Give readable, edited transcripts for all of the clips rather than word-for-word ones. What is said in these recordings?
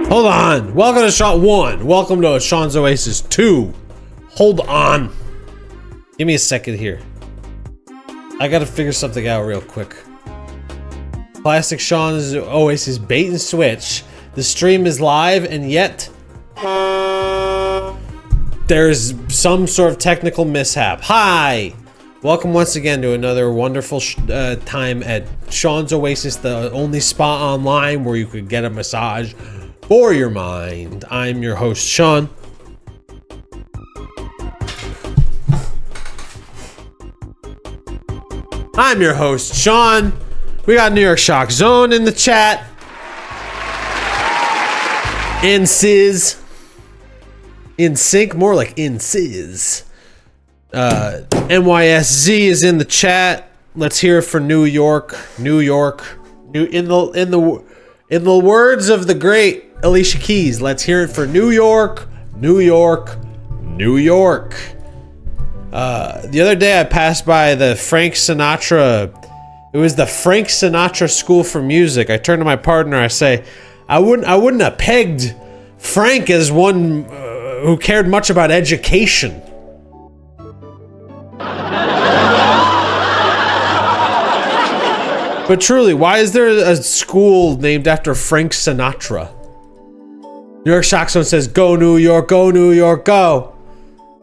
Hold on. Welcome to Shot 1. Welcome to Sean's Oasis 2. Hold on. Give me a second here. I gotta figure something out real quick. Classic Sean's Oasis bait and switch. The stream is live and yet there's some sort of technical mishap. Hi! Welcome once again to another wonderful time at Sean's Oasis, the only spot online where you could get a massage for your mind. I'm your host, Sean. I'm your host, Sean. We got New York Shock Zone in the chat. In Sizz. In sync, more like in Sizz. NYSZ is in the chat. Let's hear it for New York. New York. In the words of the great Alicia Keys, let's hear it for New York, New York, New York. The other day I passed by the Frank Sinatra. It was the Frank Sinatra School for Music. I turned to my partner. I say, I wouldn't have pegged Frank as one who cared much about education. But truly, why is there a school named after Frank Sinatra? New York Shock Zone says, go New York, go New York, go.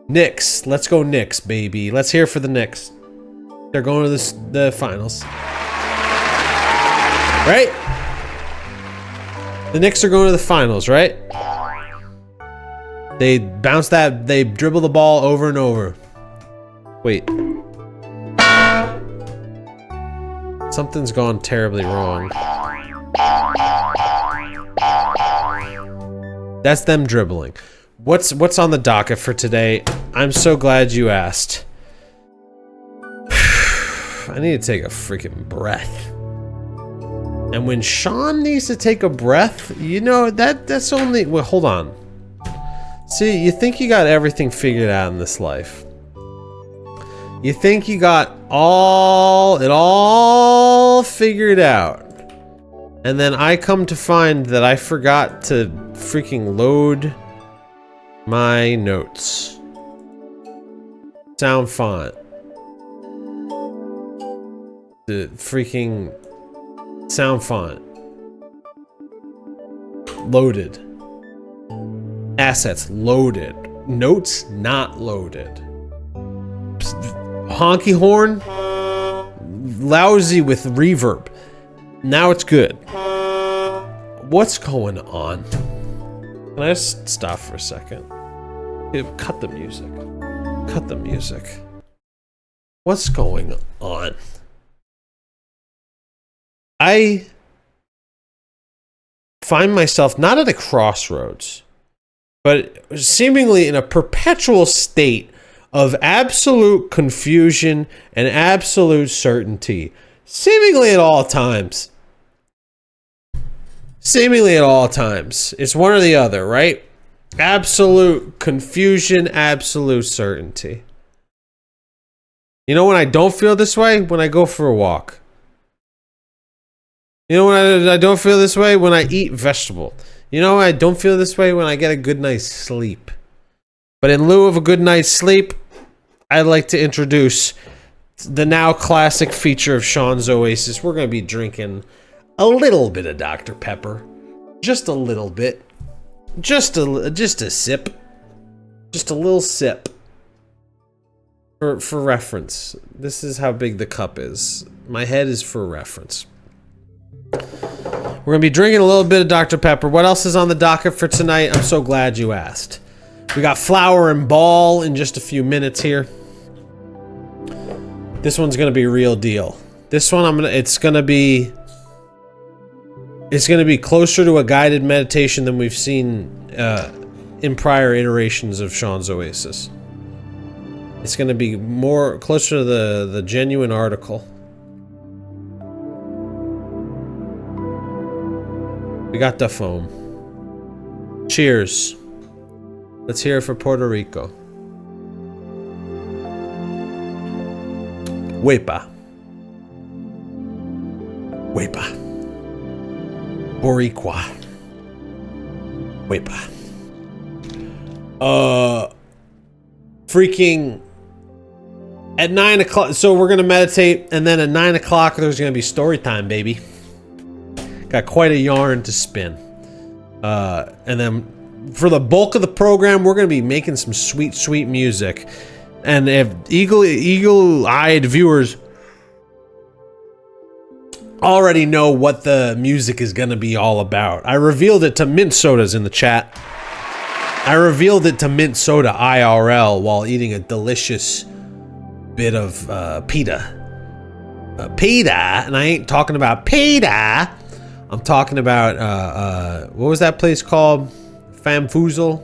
Knicks, let's go Knicks, baby. Let's hear for the Knicks. They're going to the finals. Right? The Knicks are going to the finals, right? They bounce that, they dribble the ball over and over. Wait. Something's gone terribly wrong. That's them dribbling. What's on the docket for today? I'm so glad you asked. I need to take a freaking breath. And when Sean needs to take a breath, you know, that's only... Well, hold on. See, you think you got everything figured out in this life. You think you got it all figured out. And then I come to find that I forgot to freaking load my notes. SoundFont. The freaking SoundFont. Loaded. Assets loaded. Notes not loaded. Honky horn. Lousy with reverb. Now it's good. What's going on? Can I just stop for a second? Cut the music. Cut the music. What's going on? I find myself not at a crossroads, but seemingly in a perpetual state of absolute confusion and absolute certainty. Seemingly at all times. Seemingly at all times. It's one or the other, right? Absolute confusion, absolute certainty. You know when I don't feel this way? When I go for a walk. You know when I don't feel this way? When I eat vegetable. You know when I don't feel this way? When I get a good night's sleep. But in lieu of a good night's sleep, I'd like to introduce the now classic feature of Sean's Oasis. We're going to be drinking a little bit of Dr. Pepper. Just a little bit. Just a sip. Just a little sip. For reference. This is how big the cup is. My head is for reference. We're going to be drinking a little bit of Dr. Pepper. What else is on the docket for tonight? I'm so glad you asked. We got Flower and Ball in just a few minutes here. This one's going to be real deal. This one it's going to be closer to a guided meditation than we've seen in prior iterations of Sean's Oasis. It's going to be more closer to the genuine article. We got the foam. Cheers. Let's hear it for Puerto Rico. Wepa. Wepa. Boricua. Wepa. Freaking at 9 o'clock. So we're gonna meditate, and then at 9 o'clock there's gonna be story time, baby. Got quite a yarn to spin. And then for the bulk of the program, we're gonna be making some sweet, sweet music. And if eagle-eyed viewers already know what the music is gonna be all about. I revealed it to Mint Sodas in the chat. I revealed it to Mint Soda IRL while eating a delicious bit of pita. Pita, and I ain't talking about pita. I'm talking about what was that place called? Fampoozle?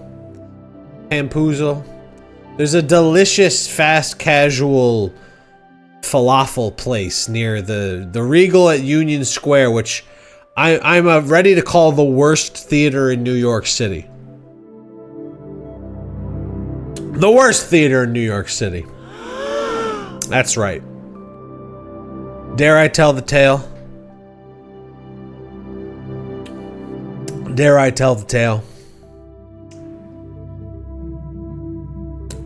There's a delicious fast casual falafel place near the Regal at Union Square, which I'm ready to call the worst theater in New York City. The worst theater in New York City. That's right. Dare I tell the tale? Dare I tell the tale?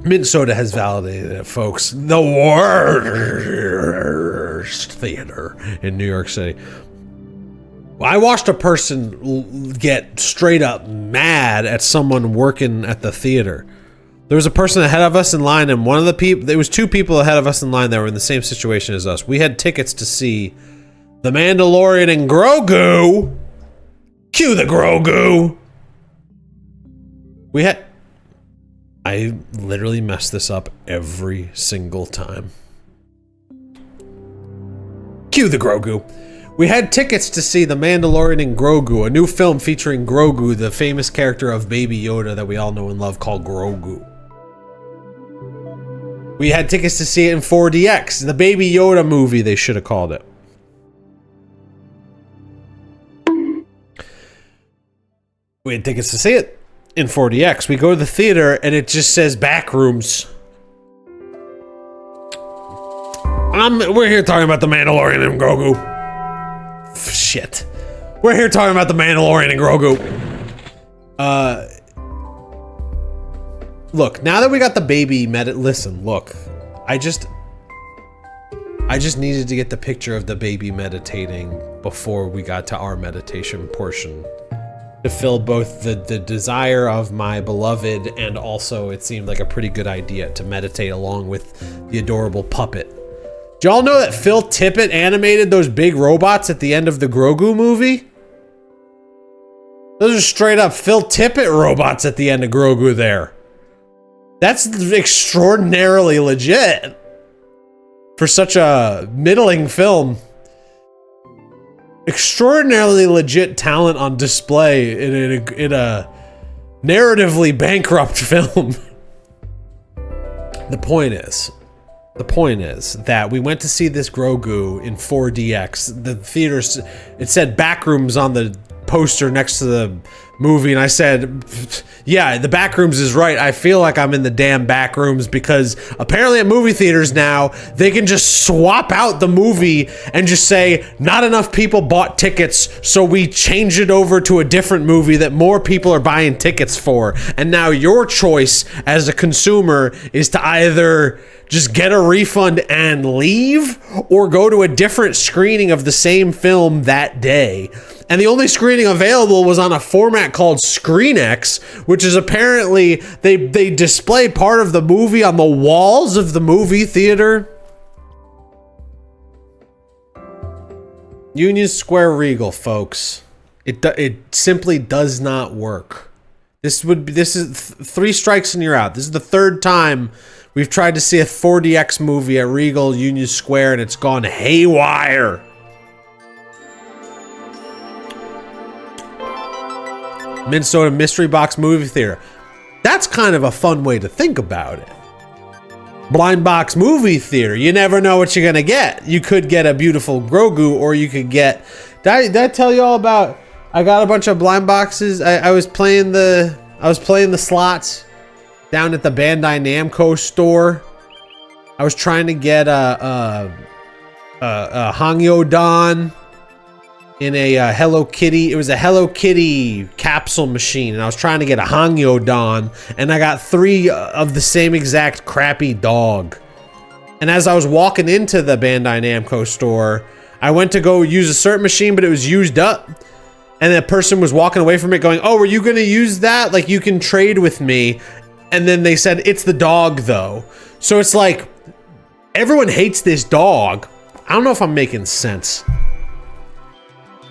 Mint Soda has validated it, folks. The worst theater in New York City. I watched a person get straight up mad at someone working at the theater. There was a person ahead of us in line, and one of the people, there was two people ahead of us in line that were in the same situation as us. We had tickets to see The Mandalorian and Grogu. Cue the Grogu. I literally mess this up every single time. Cue the Grogu. We had tickets to see The Mandalorian and Grogu, a new film featuring Grogu, the famous character of Baby Yoda that we all know and love called Grogu. We had tickets to see it in 4DX, the Baby Yoda movie, they should have called it. We had tickets to see it in 4DX. We go to the theater and it just says back rooms. We're here talking about The Mandalorian and Grogu. Shit. We're here talking about The Mandalorian and Grogu. Look, now that we got the baby listen, look. I just needed to get the picture of the baby meditating before we got to our meditation portion. To fill both the desire of my beloved, and also it seemed like a pretty good idea to meditate along with the adorable puppet. Do y'all know that Phil Tippett animated those big robots at the end of the Grogu movie? Those are straight up Phil Tippett robots at the end of Grogu there. That's extraordinarily legit for such a middling film. Extraordinarily legit talent on display in a narratively bankrupt film. The point is that we went to see this Grogu in 4DX. The theaters, it said backrooms on the poster next to the movie, and I said, yeah, the backrooms is right. I feel like I'm in the damn backrooms, because apparently at movie theaters now, they can just swap out the movie and just say, not enough people bought tickets, so we change it over to a different movie that more people are buying tickets for. And now your choice as a consumer is to either just get a refund and leave, or go to a different screening of the same film that day. And the only screening available was on a format called ScreenX, which is apparently, they display part of the movie on the walls of the movie theater. Union Square Regal, folks. It simply does not work. This is 3 strikes and you're out. This is the 3rd time we've tried to see a 4DX movie at Regal Union Square, and it's gone haywire. Minnesota Mystery Box Movie Theater. That's kind of a fun way to think about it. Blind Box Movie Theater. You never know what you're gonna get. You could get a beautiful Grogu, or you could get... Did I tell you all about... I got a bunch of blind boxes. I was playing the slots down at the Bandai Namco store. I was trying to get a Hangyo Dan. in a Hello Kitty. It was a Hello Kitty capsule machine, and I was trying to get a Hangyo-don, and I got 3 of the same exact crappy dog. And as I was walking into the Bandai Namco store, I went to go use a certain machine, but it was used up. And the person was walking away from it going, oh, were you going to use that? Like, you can trade with me. And then they said, it's the dog, though. So it's like, everyone hates this dog. I don't know if I'm making sense.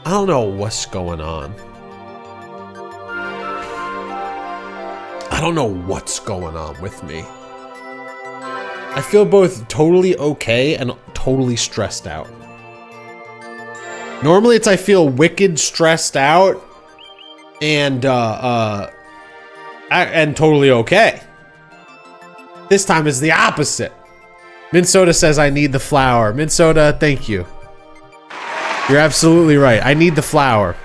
I don't know what's going on. I don't know what's going on with me. I feel both totally okay and totally stressed out. Normally it's I feel wicked stressed out and totally okay. This time is the opposite. Minsoda says I need the flower. Minsoda, thank you. You're absolutely right. I need the flower.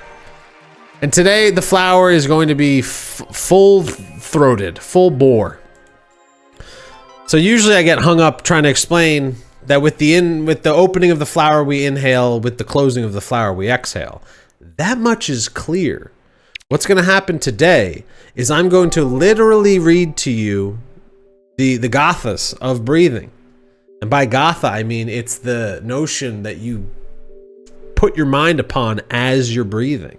And today the flower is going to be full-throated, full bore. So usually I get hung up trying to explain that with the opening of the flower we inhale, with the closing of the flower we exhale. That much is clear. What's going to happen today is I'm going to literally read to you the gathas of breathing. And by gatha, I mean it's the notion that you put your mind upon as you're breathing.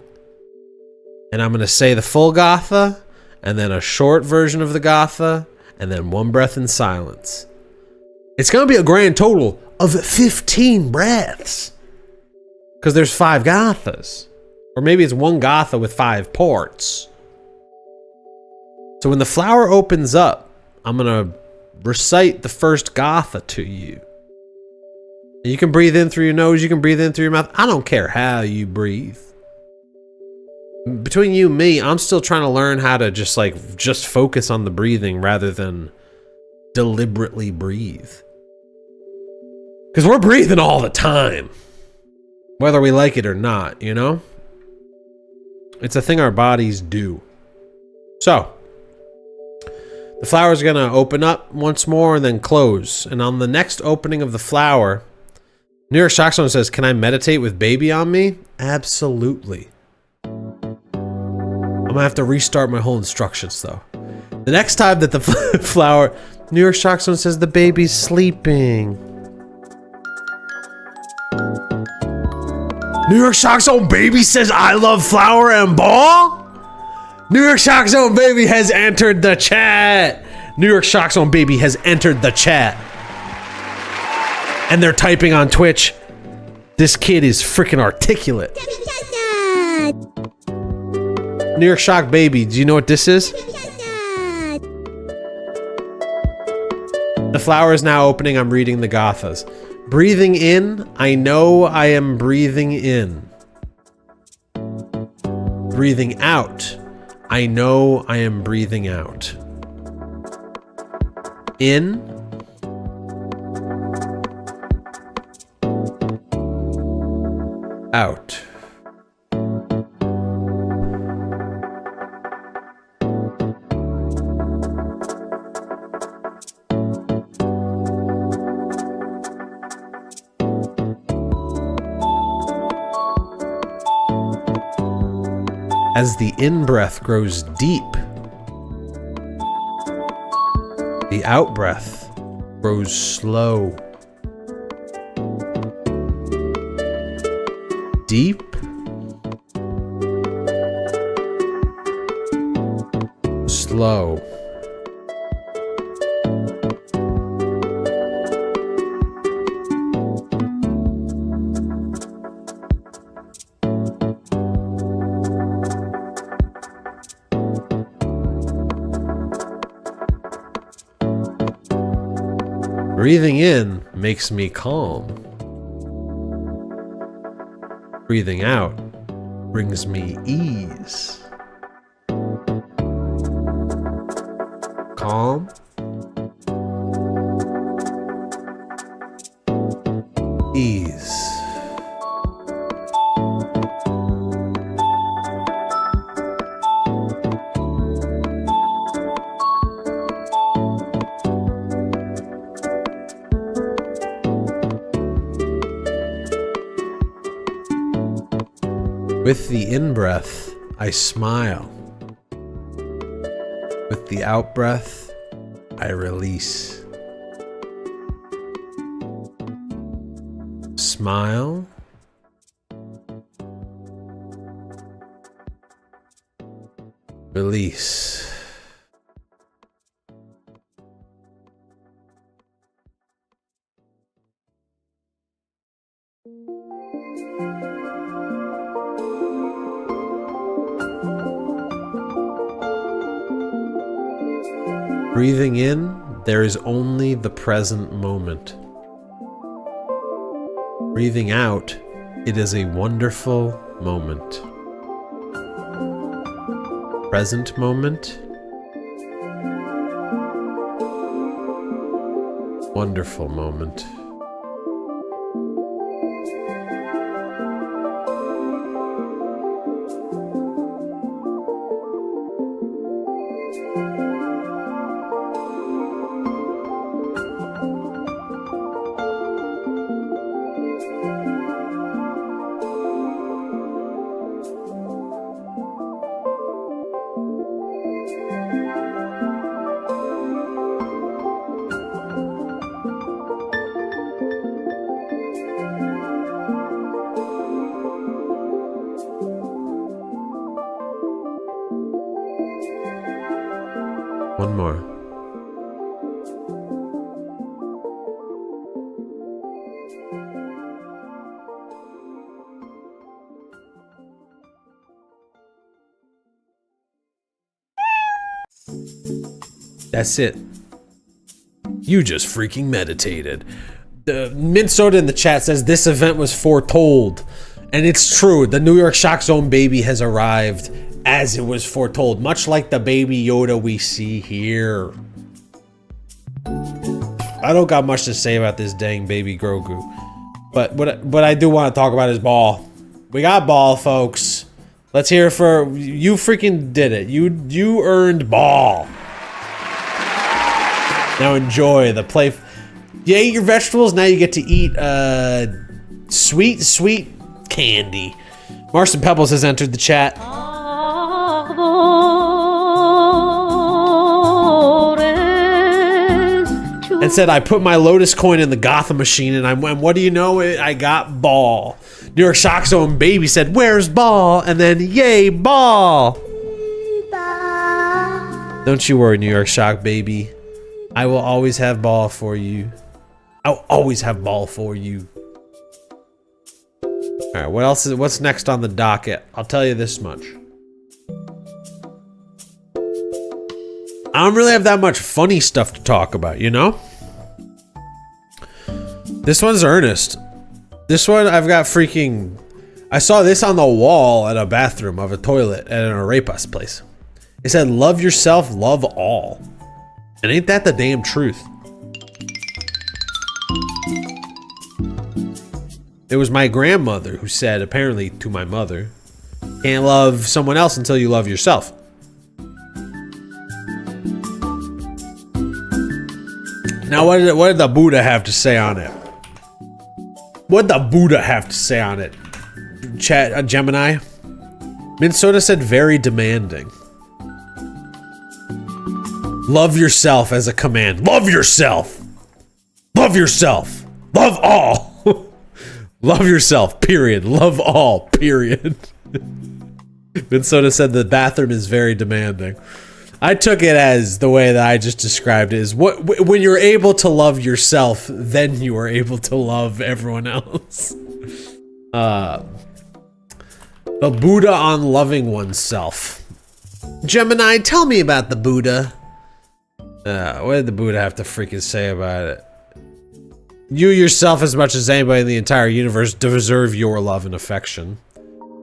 And I'm going to say the full gatha, and then a short version of the gatha, and then one breath in silence. It's going to be a grand total of 15 breaths. Because there's 5 gathas. Or maybe it's one gatha with 5 parts. So when the flower opens up, I'm going to recite the first gatha to you. And you can breathe in through your nose, you can breathe in through your mouth. I don't care how you breathe. Between you and me, I'm still trying to learn how to just focus on the breathing rather than deliberately breathe. Because we're breathing all the time. Whether we like it or not, you know? It's a thing our bodies do. So, the flower is going to open up once more and then close. And on the next opening of the flower, New York Shockzone says, can I meditate with baby on me? Absolutely. I'm going to have to restart my whole instructions, though. The next time that the flower... New York Shockzone says the baby's sleeping. New York Shockzone baby says I love flower and ball? New York Shockzone baby has entered the chat. New York Shockzone baby has entered the chat. And they're typing on Twitch. This kid is freaking articulate. New York Shock baby, do you know what this is? The flower is now opening. I'm reading the gathas. Breathing in, I know I am breathing in. Breathing out, I know I am breathing out. In. Out. As the in-breath grows deep, the out-breath grows slow. Deep, slow. Breathing in makes me calm. Breathing out brings me ease. Calm. Ease. With the in-breath, I smile. With the out-breath, I release. Smile. Release. Breathing in, there is only the present moment. Breathing out, it is a wonderful moment. Present moment. Wonderful moment. One more. That's it. You just freaking meditated. The Minnesota in the chat says this event was foretold. And it's true. The New York Shock Zone baby has arrived as it was foretold, much like the baby Yoda we see here. I don't got much to say about this dang baby Grogu, but what I do want to talk about is Ball. We got Ball, folks. Let's hear it for you. Freaking did it. You earned Ball. Now enjoy the play. You ate your vegetables. Now you get to eat sweet candy. Marston Pebbles has entered the chat. And said, I put my Lotus coin in the Gotham machine, and what do you know? I got Ball. New York Shock Zone baby said, where's Ball? And then, yay, Ball. Don't you worry, New York Shock baby. I will always have Ball for you. I'll always have Ball for you. All right, what's next on the docket? I'll tell you this much. I don't really have that much funny stuff to talk about, you know? This one's earnest. This one, I've got freaking... I saw this on the wall at a bathroom of a toilet at an arepas place. It said, love yourself, love all. And ain't that the damn truth? It was my grandmother who said, apparently to my mother, can't love someone else until you love yourself. Now, what did the Buddha have to say on it? What did the Buddha have to say on it? Chat, Gemini? Minnesota said very demanding. Love yourself as a command. Love yourself. Love yourself. Love all. Love yourself, period. Love all, period. Minnesota said the bathroom is very demanding. I took it as the way that I just described it is when you're able to love yourself, then you are able to love everyone else. The Buddha on loving oneself. Gemini, tell me about the Buddha. What did the Buddha have to freaking say about it? You yourself, as much as anybody in the entire universe, deserve your love and affection.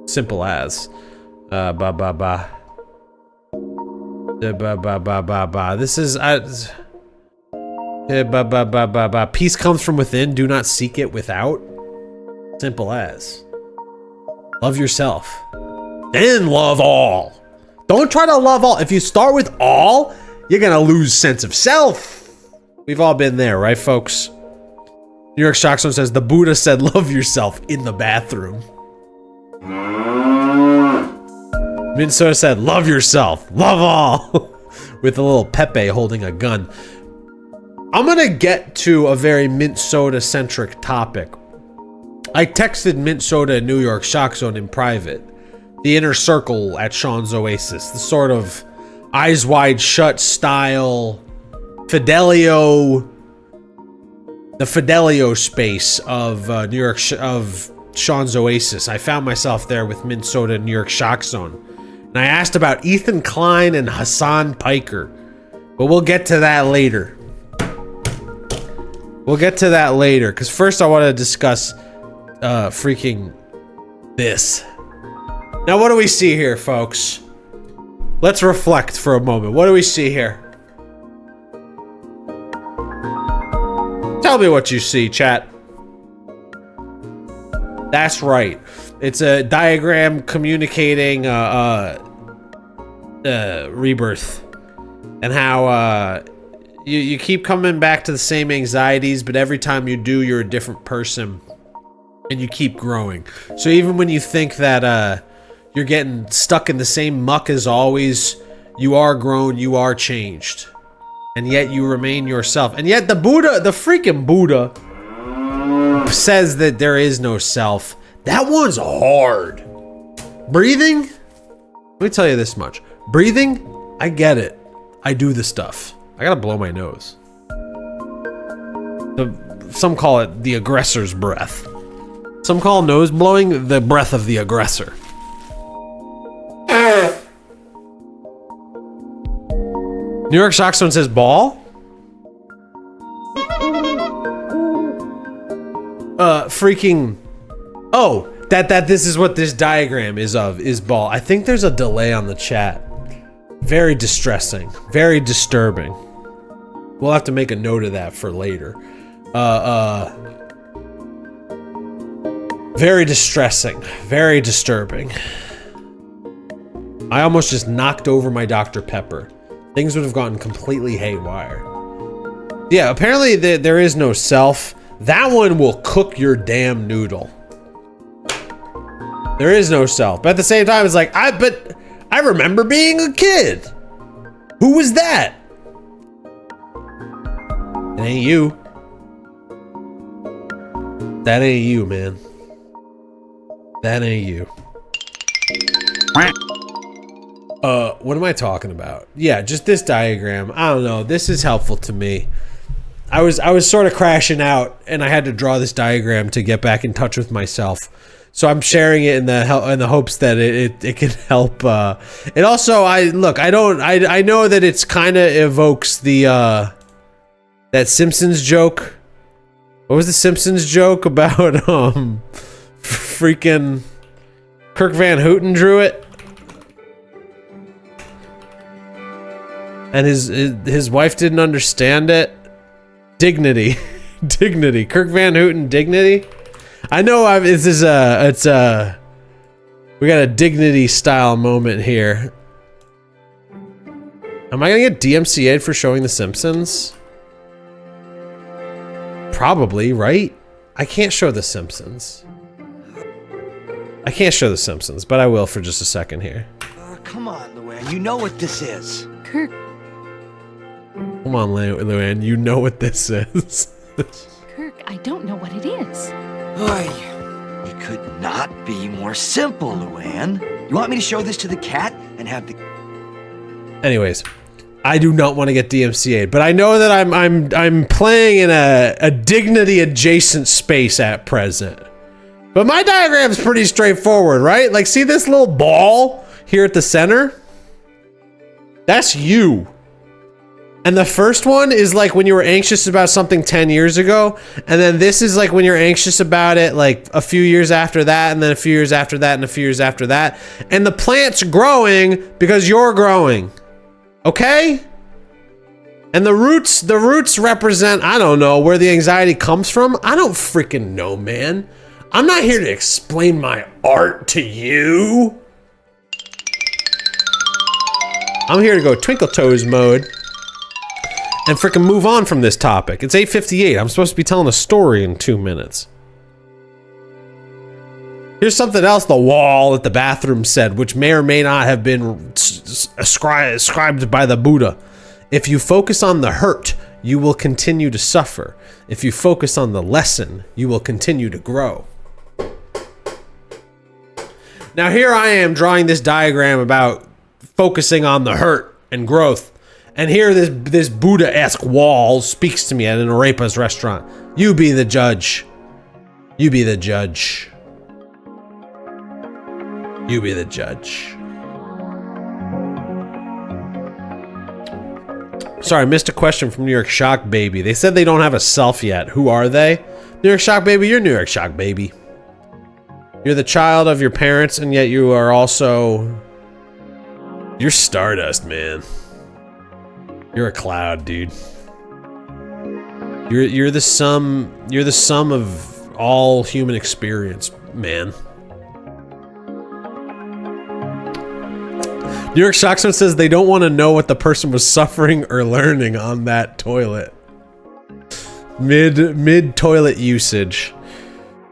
Simple as. This is peace comes from within. Do not seek it without. Simple as. Love yourself, then love all. Don't try to love all. If you start with all, you're gonna lose sense of self. We've all been there, right, folks? New York Shock Zone says the Buddha said, "Love yourself" in the bathroom. Minnesota said, love yourself, love all, with a little Pepe holding a gun. I'm gonna get to a very Minnesota-centric topic. I texted Minnesota and New York Shock Zone in private. The inner circle at Sean's Oasis. The sort of Eyes Wide Shut style Fidelio... The Fidelio space of New York... of Sean's Oasis. I found myself there with Minnesota and New York Shock Zone. And I asked about Ethan Klein and Hassan Piker. But we'll get to that later. We'll get to that later. Because first I want to discuss... freaking this. Now what do we see here, folks? Let's reflect for a moment. What do we see here? Tell me what you see, chat. That's right. It's a diagram communicating rebirth. And how you keep coming back to the same anxieties, but every time you do, you're a different person. And you keep growing. So even when you think that you're getting stuck in the same muck as always, you are grown, you are changed. And yet you remain yourself. And yet the Buddha, the freaking Buddha, says that there is no self. That one's hard. Breathing? Let me tell you this much. Breathing, I get it. I do the stuff. I gotta blow my nose. Some call it the aggressor's breath. Some call nose blowing the breath of the aggressor. New York Shock Zone says ball. Freaking. Oh, that this is what this diagram is of, is ball. I think there's a delay on the chat. Very distressing. Very disturbing. We'll have to make a note of that for later. Very distressing. Very disturbing. I almost just knocked over my Dr. Pepper. Things would have gotten completely haywire. Yeah, apparently there is no self. That one will cook your damn noodle. There is no self. But at the same time, it's like, but I remember being a kid. Who was that? It ain't you. That ain't you, man. That ain't you. What am I talking about? Yeah, just this diagram. I don't know. This is helpful to me. I was sort of crashing out, and I had to draw this diagram to get back in touch with myself. So I'm sharing it in the hopes that it can help. It also, I know that it's kind of evokes the that Simpsons joke. What was the Simpsons joke about? Freaking Kirk Van Houten drew it, and his wife didn't understand it. Dignity. Dignity. Kirk Van Houten, dignity. I know we got a dignity style moment here. Am I gonna get DMCA'd for showing The Simpsons? Probably, right? I can't show The Simpsons. I can't show The Simpsons, but I will for just a second here. Come on, Luann, you know what this is. Kirk. Come on, Luann, you know what this is. Kirk, I don't know what it is. It could not be more simple, Luann. You want me to show this to the cat and have the... Anyways, I do not want to get DMCA'd, but I know that I'm playing in a dignity adjacent space at present. But my diagram's pretty straightforward, right? Like, see this little ball here at the center? That's you. And the first one is like when you were anxious about something 10 years ago. And then this is like when you're anxious about it like a few years after that, and then a few years after that, and a few years after that. And the plant's growing because you're growing. Okay? And the roots represent, I don't know, where the anxiety comes from. I don't freaking know, man. I'm not here to explain my art to you. I'm here to go Twinkle Toes mode and freaking move on from this topic. It's 8:58. I'm supposed to be telling a story in 2 minutes. Here's something else the wall at the bathroom said, which may or may not have been ascribed by the Buddha. If you focus on the hurt, you will continue to suffer. If you focus on the lesson, you will continue to grow. Now here I am drawing this diagram about focusing on the hurt and growth. And here this Buddha-esque wall speaks to me at an arepa's restaurant. You be the judge. You be the judge. You be the judge. Sorry, I missed a question from New York Shock Baby. They said they don't have a self yet. Who are they? New York Shock Baby, you're New York Shock Baby. You're the child of your parents, and yet you are also... You're Stardust, man. You're a cloud, dude. You're the sum of all human experience, man. New York Shockstone says they don't want to know what the person was suffering or learning on that toilet. Mid toilet usage.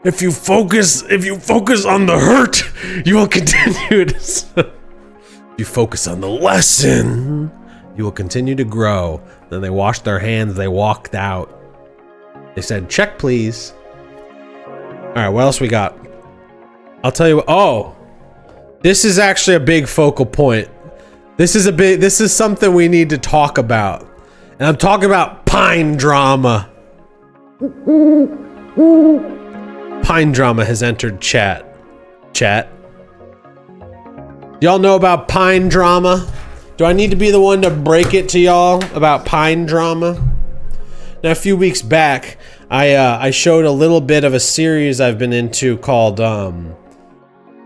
If you focus on the hurt, you will continue to. If you focus on the lesson, you will continue to grow. Then they washed their hands. They walked out. They said, "Check, please." All right, what else we got? I'll tell you what. Oh, this is actually a big focal point. This is something we need to talk about. And I'm talking about PineDrama. PineDrama has entered chat. Y'all know about PineDrama? Do I need to be the one to break it to y'all about PineDrama? Now, a few weeks back, I showed a little bit of a series I've been into called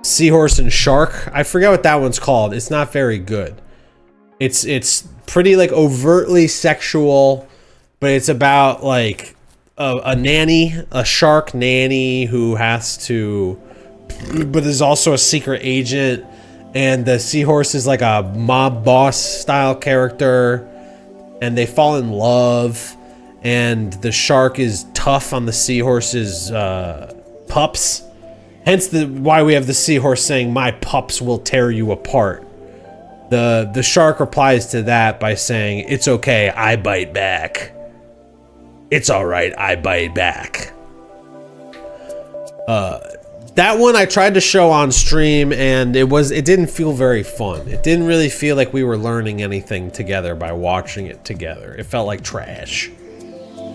Seahorse and Shark. I forget what that one's called. It's not very good. It's pretty like overtly sexual, but it's about like a nanny, a shark nanny who has to, but is also a secret agent, and the seahorse is like a mob boss style character, and they fall in love, and the shark is tough on the seahorse's pups. Hence why we have the seahorse saying, "My pups will tear you apart." The shark replies to that by saying, "It's okay, I bite back. It's all right, I bite back." That one I tried to show on stream, and it didn't feel very fun. It didn't really feel like we were learning anything together by watching it together. It felt like trash.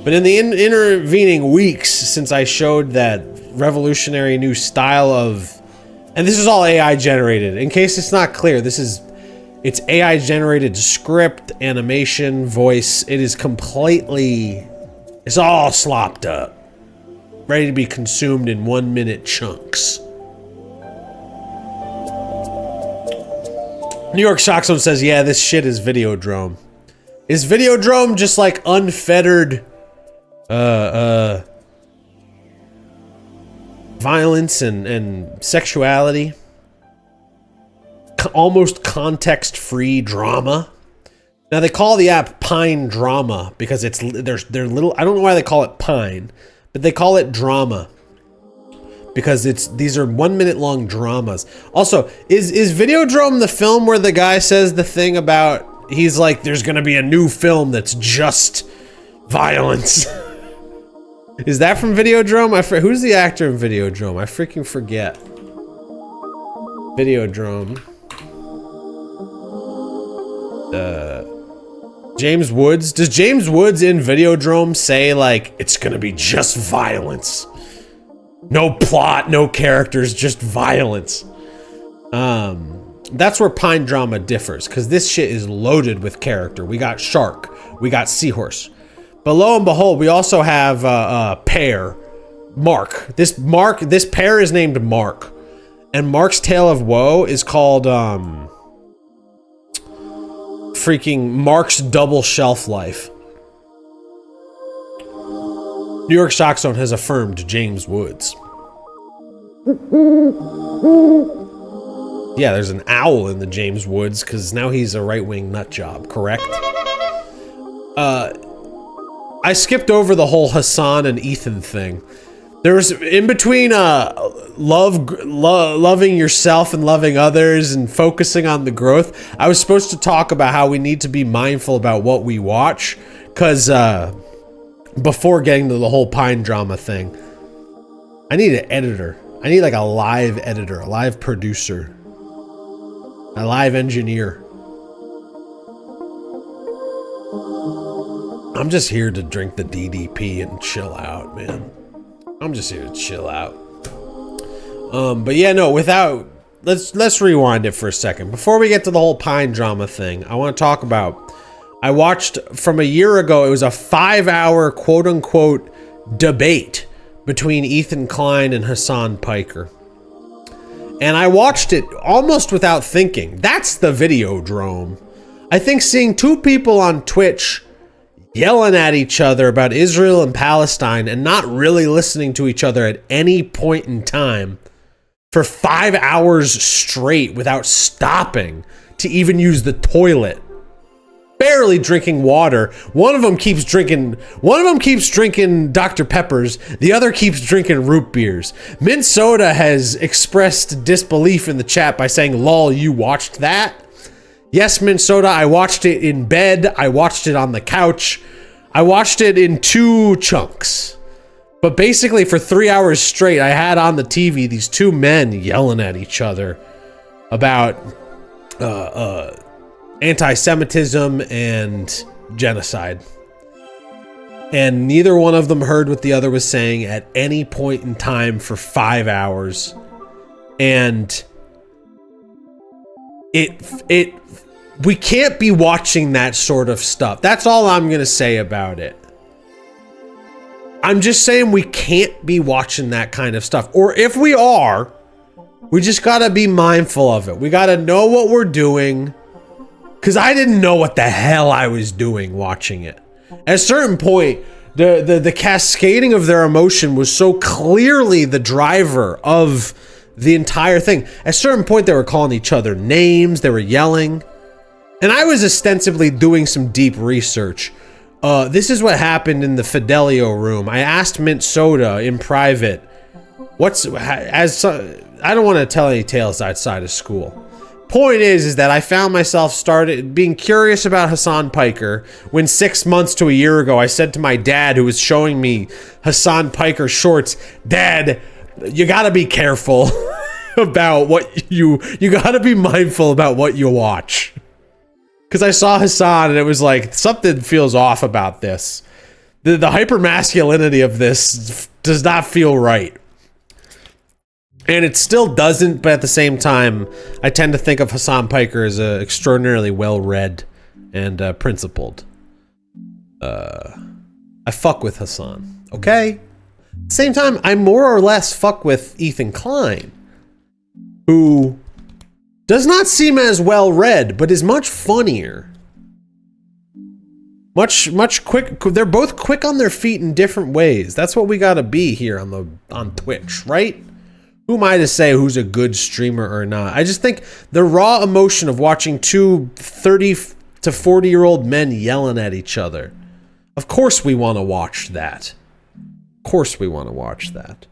But in the intervening weeks since I showed that revolutionary new style of, and this is all AI generated, in case it's not clear, it's AI generated script, animation, voice. It is it's all slopped up, ready to be consumed in 1 minute chunks. New York Shockzone says, yeah, this shit is Videodrome. Is Videodrome just like unfettered violence and sexuality? Almost context-free drama? Now they call the app PineDrama because they're little. I don't know why they call it Pine, but they call it drama because these are 1 minute long dramas. Also, is Videodrome the film where the guy says the thing about, he's like, there's gonna be a new film that's just violence? Is that from Videodrome? Who's the actor in Videodrome? I freaking forget. Videodrome. James Woods. Does James Woods in Videodrome say like it's gonna be just violence? No plot, no characters, just violence. That's where PineDrama differs, because this shit is loaded with character. We got shark, we got seahorse, but lo and behold, we also have a pair, Mark. This pair is named Mark, and Mark's Tale of Woe is called freaking Mark's Double Shelf Life. New York Shockzone has affirmed James Woods. Yeah, there's an owl in the James Woods because now he's a right-wing nut job, correct? I skipped over the whole Hassan and Ethan thing. There was in between loving yourself and loving others and focusing on the growth, I was supposed to talk about how we need to be mindful about what we watch, because before getting to the whole PineDrama thing, I need an editor. I need like a live editor, a live producer, a live engineer. I'm just here to drink the DDP and chill out, man. I'm just here to chill out. But yeah, no, let's rewind it for a second. Before we get to the whole PineDrama thing, I want to talk about, I watched from a year ago, it was a 5-hour quote unquote debate between Ethan Klein and Hassan Piker. And I watched it almost without thinking. That's the Videodrome. I think seeing two people on Twitch yelling at each other about Israel and Palestine and not really listening to each other at any point in time for 5 hours straight without stopping to even use the toilet, barely drinking water. One of them keeps drinking Dr. Peppers. The other keeps drinking root beers. Mint Soda has expressed disbelief in the chat by saying, "Lol, you watched that?" Yes, Mint Soda, I watched it in bed. I watched it on the couch. I watched it in 2 chunks. But basically for 3 hours straight, I had on the TV these two men yelling at each other about anti-Semitism and genocide. And neither one of them heard what the other was saying at any point in time for 5 hours. And we can't be watching that sort of stuff. That's all I'm gonna say about it. I'm just saying we can't be watching that kind of stuff. Or if we are, we just gotta be mindful of it. We gotta know what we're doing. Because I didn't know what the hell I was doing watching it. At a certain point, the cascading of their emotion was so clearly the driver of the entire thing. At a certain point, they were calling each other names. They were yelling. And I was ostensibly doing some deep research. This is what happened in the Fidelio room. I asked Mint Soda in private, I don't want to tell any tales outside of school. Point is that I found myself started being curious about Hassan Piker when 6 months to a year ago, I said to my dad, who was showing me Hassan Piker shorts, "Dad, you gotta be careful about what you gotta be mindful about what you watch." Because I saw Hassan and it was like, something feels off about this. The hypermasculinity of this does not feel right. And it still doesn't, but at the same time, I tend to think of Hassan Piker as extraordinarily well-read and principled. I fuck with Hassan, okay? At the same time, I more or less fuck with Ethan Klein, who does not seem as well-read, but is much funnier. Much quick. They're both quick on their feet in different ways. That's what we gotta be here on Twitch, right? Who am I to say who's a good streamer or not? I just think the raw emotion of watching two 30 to 40-year-old men yelling at each other. Of course we want to watch that. Of course we want to watch that.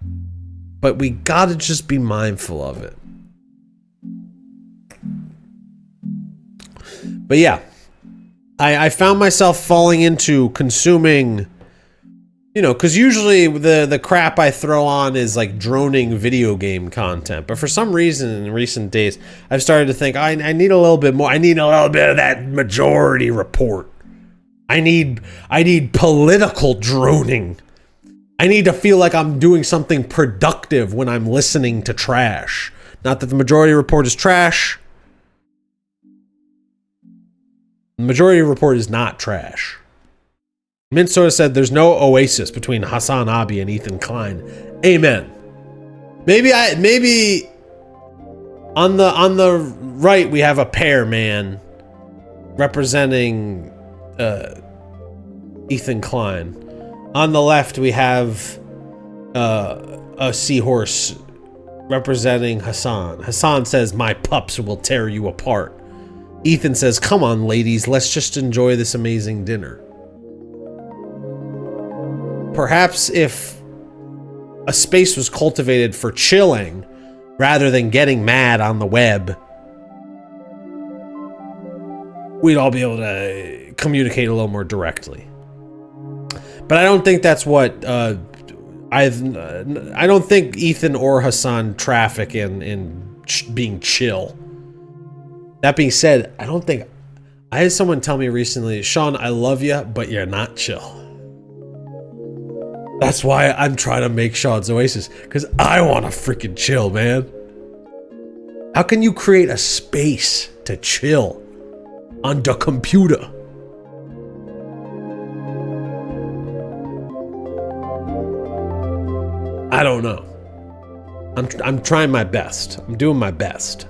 But we gotta just be mindful of it. But yeah, I found myself falling into consuming, you know, because usually the crap I throw on is like droning video game content. But for some reason in recent days, I've started to think I need a little bit more. I need a little bit of that Majority Report. I need political droning. I need to feel like I'm doing something productive when I'm listening to trash. Not that the Majority Report is trash. The Majority Report is not trash. Mint Soda said there's no Oasis between Hassan Abi and Ethan Klein. Amen. Maybe on the right we have a pear man representing Ethan Klein. On the left we have a seahorse representing Hassan. Hassan says, "My pups will tear you apart." Ethan says, "Come on, ladies, let's just enjoy this amazing dinner." Perhaps if a space was cultivated for chilling rather than getting mad on the web, we'd all be able to communicate a little more directly. But I don't think that's what I don't think Ethan or Hassan traffic in being chill. That being said, I don't think I had someone tell me recently, Sean, I love you, but you're not chill. That's why I'm trying to make Sean's Oasis, because I want to freaking chill, man. How can you create a space to chill on the computer? I don't know. I'm trying my best. I'm doing my best.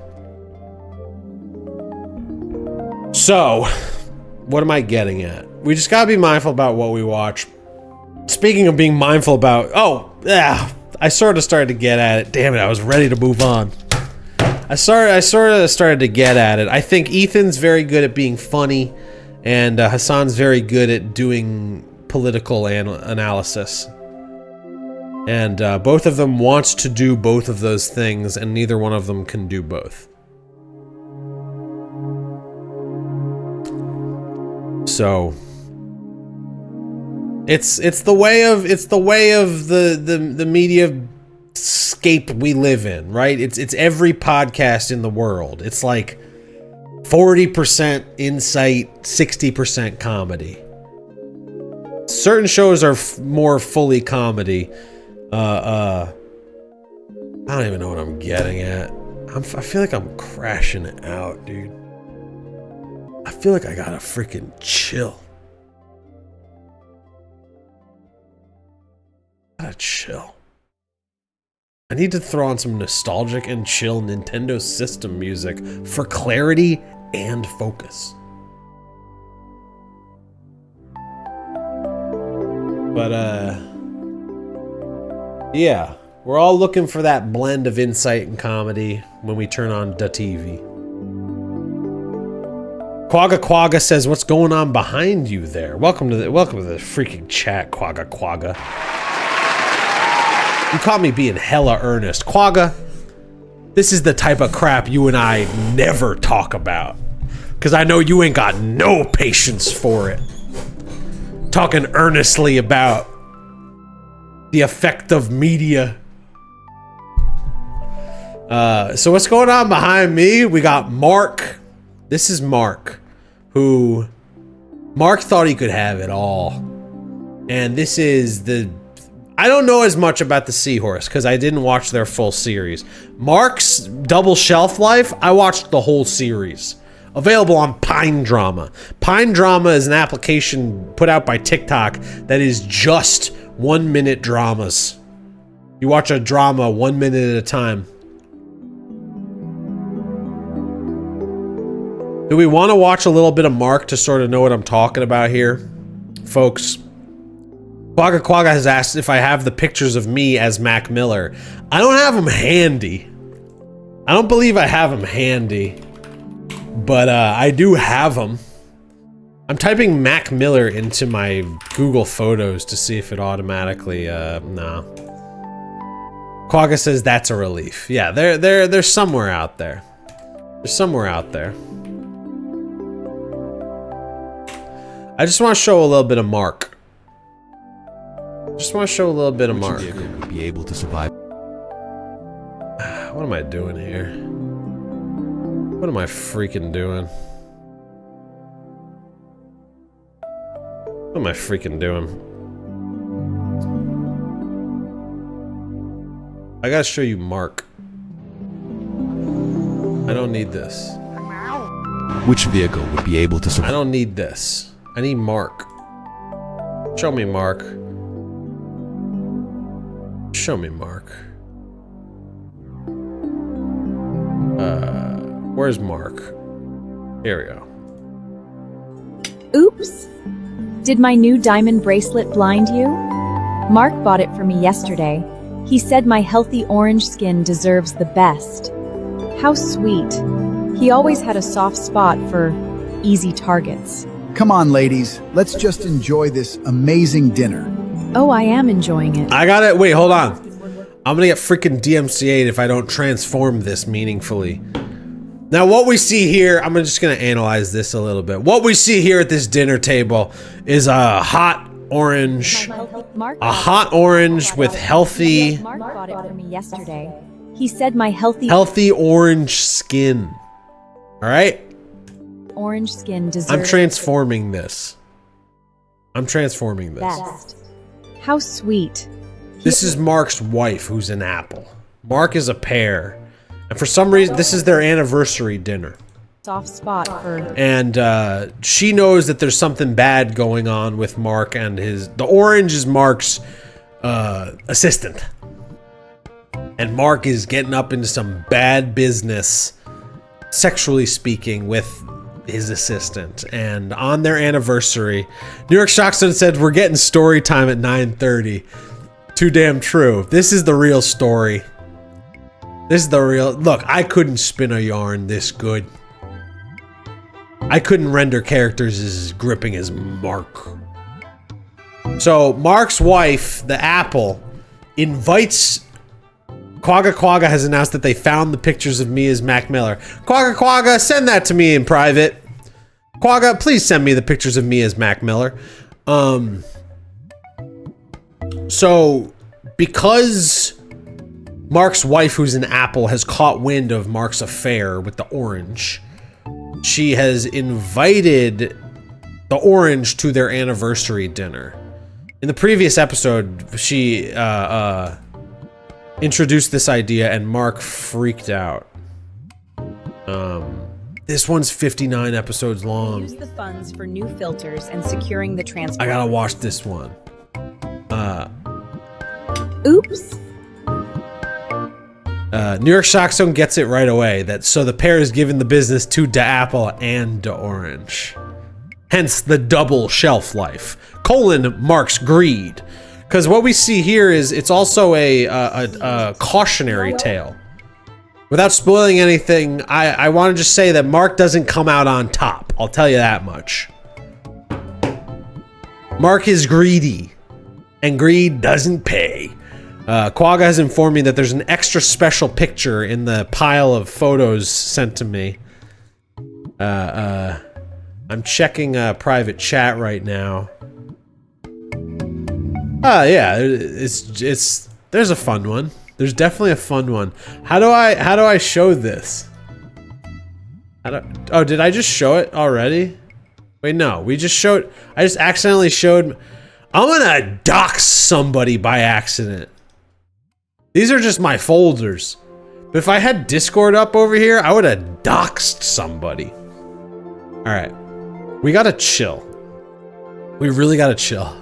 So, what am I getting at? We just gotta be mindful about what we watch. Speaking of being mindful about, I sort of started to get at it. Damn it, I was ready to move on. I sort of started to get at it. I think Ethan's very good at being funny, and Hassan's very good at doing political analysis. And both of them wants to do both of those things, and neither one of them can do both. So it's the way of the media scape we live in, right? It's every podcast in the world. It's like 40% insight, 60% comedy. Certain shows are more fully comedy. I don't even know what I'm getting at. I feel like I'm crashing it out, dude. I feel like I gotta freaking chill. I gotta chill. I need to throw on some nostalgic and chill Nintendo system music for clarity and focus. But, yeah. We're all looking for that blend of insight and comedy when we turn on the TV. Quagga Quagga says, "What's going on behind you there?" Welcome to the freaking chat, Quagga Quagga. You caught me being hella earnest. Quagga, this is the type of crap you and I never talk about. Because I know you ain't got no patience for it. Talking earnestly about the effect of media. So what's going on behind me? We got Mark. This is Mark, who Mark thought he could have it all. And this is I don't know as much about the Seahorse because I didn't watch their full series. Mark's Double Shelf Life, I watched the whole series. Available on PineDrama. PineDrama is an application put out by TikTok that is just 1 minute dramas. You watch a drama 1 minute at a time. Do we want to watch a little bit of Mark to sort of know what I'm talking about here, folks? Quagga Quagga has asked if I have the pictures of me as Mac Miller. I don't have them handy. I don't believe I have them handy, but I do have them. I'm typing Mac Miller into my Google Photos to see if it automatically, no. Quagga says that's a relief. Yeah, they're somewhere out there. They're somewhere out there. I just want to show a little bit of Mark. Just want to show a little bit of Mark. Would be able to survive. What am I doing here? What am I freaking doing? What am I freaking doing? I gotta show you Mark. I don't need this. Which vehicle would be able to I survive? don't need this. I need Mark. Show me Mark. Show me Mark. Where's Mark? Here we go. Oops. Did my new diamond bracelet blind you? Mark bought it for me yesterday. He said my healthy orange skin deserves the best. How sweet. He always had a soft spot for easy targets. Come on, ladies. Let's just enjoy this amazing dinner. Oh, I am enjoying it. I got it. Wait, hold on. I'm gonna get freaking DMCA'd if I don't transform this meaningfully. Now what we see here, I'm just gonna analyze this a little bit. What we see here at this dinner table is a hot orange. A hot orange with healthy... Mark bought it for me yesterday. He said my healthy orange skin. Alright? Orange skin deserves... I'm transforming this. I'm transforming this. Best. How sweet. This is Mark's wife, who's an apple. Mark is a pear. And for some reason, this is their anniversary dinner. Soft spot for... And she knows that there's something bad going on with Mark and his... The orange is Mark's assistant. And Mark is getting up into some bad business, sexually speaking, with his assistant. And on their anniversary, New York Shockstone said, we're getting story time at 9:30. Too damn true. This is the real story. This is the real... Look, I couldn't spin a yarn this good. I couldn't render characters as gripping as Mark. So, Mark's wife, the apple, invites... Quagga Quagga has announced that they found the pictures of me as Mac Miller. Quagga Quagga, send that to me in private. Quagga, please send me the pictures of me as Mac Miller. So, because Mark's wife, who's an apple, has caught wind of Mark's affair with the orange, she has invited the orange to their anniversary dinner. In the previous episode, she introduced this idea and Mark freaked out. This one's 59 episodes long. Use the funds for new filters and securing the transport. I gotta watch this one. Oops. New York Shockstone gets it right away. So the pair is given the business to Da Apple and Da Orange. Hence the double shelf life. Colon marks greed. Because what we see here is it's also a cautionary tale. Without spoiling anything, I want to just say that Mark doesn't come out on top. I'll tell you that much. Mark is greedy. And greed doesn't pay. Quagga has informed me that there's an extra special picture in the pile of photos sent to me. I'm checking private chat right now. Yeah, there's a fun one. There's definitely a fun one. How do I show this? Oh, did I just show it already? Wait, no, we just showed. I just accidentally showed. I'm gonna dox somebody by accident. These are just my folders. But if I had Discord up over here, I would have doxed somebody. All right, we gotta chill. We really gotta chill.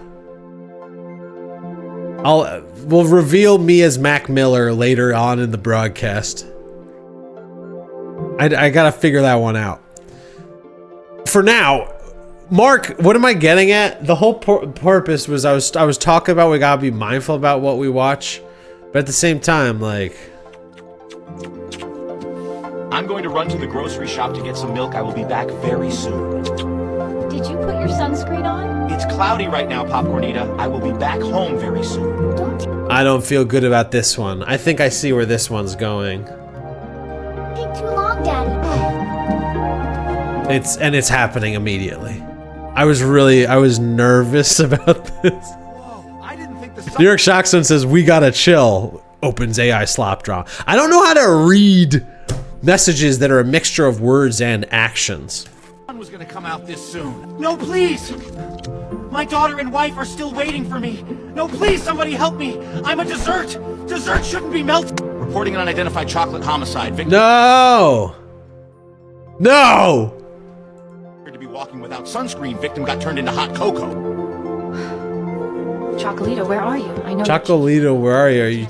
We'll reveal me as Mac Miller later on in the broadcast. I gotta figure that one out. For now, Mark, what am I getting at? The whole purpose was I was talking about we gotta be mindful about what we watch, but at the same time, like, I'm going to run to the grocery shop to get some milk. I will be back very soon. Did you put your sunscreen on? It's cloudy right now, Popcornita. I will be back home very soon. I don't feel good about this one. I think I see where this one's going. Take too long, Daddy. It's happening immediately. I was nervous about this. Whoa, I didn't think the New York Shockstone says we gotta chill. Opens AI slop draw. I don't know how to read messages that are a mixture of words and actions. sun was gonna come out this soon. No, please! My daughter and wife are still waiting for me. No, please, somebody help me. I'm a dessert. Dessert shouldn't be melted. Reporting an unidentified chocolate homicide. Victim No! No! appeared to be walking without sunscreen. Victim got turned into hot cocoa. Chocolito, where are you? I know. Chocolito, where are you? Are you?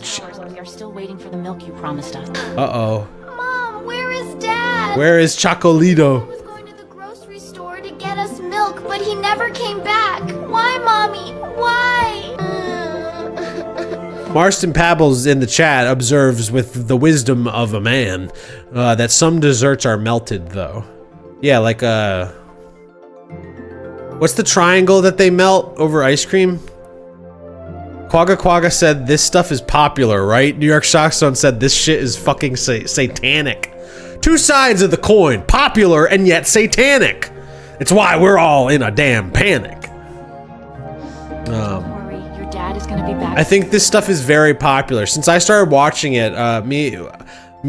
We are still waiting for the milk you promised us. Uh-oh. Mom, where is Dad? Where is Chocolito? He was going to the grocery store to get us milk, but he never came back. Why, Mommy? Why? Marston Pabbles in the chat observes with the wisdom of a man that some desserts are melted, though. Yeah, like what's the triangle that they melt over ice cream? Quagga Quagga said this stuff is popular, right? New York Shockstone said this shit is fucking satanic. Two sides of the coin, popular and yet satanic. It's why we're all in a damn panic. Don't worry, your dad is gonna be back. I think this stuff is very popular. Since I started watching it, me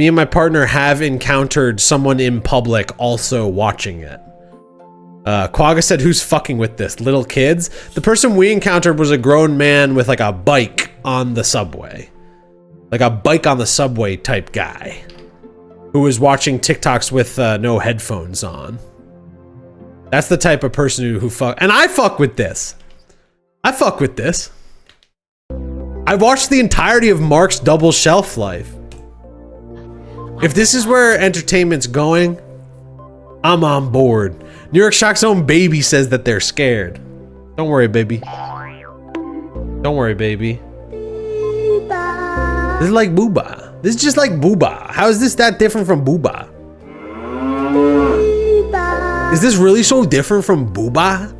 and my partner have encountered someone in public also watching it. Quagga said, who's fucking with this? Little kids? The person we encountered was a grown man with like a bike on the subway. Like a bike on the subway type guy. Who was watching TikToks with no headphones on. That's the type of person who fuck. And I fuck with this. I fuck with this. I watched the entirety of Mark's Double Shelf Life. If this is where entertainment's going, I'm on board. New York Shock's own baby says that they're scared. Don't worry, baby. Don't worry, baby. This is like Booba. This is just like Booba. How is this that different from Booba? Is this really so different from Booba?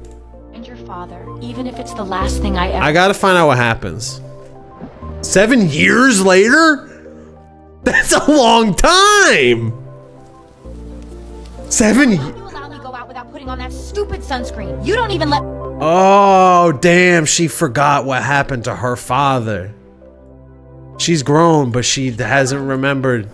And your father, even if it's the last thing I ever... I gotta find out what happens. 7 years later? That's a long time! 7 years. You allow me to go out without putting on that stupid sunscreen. You don't even let... Oh, damn, she forgot what happened to her father. She's grown, but she hasn't remembered.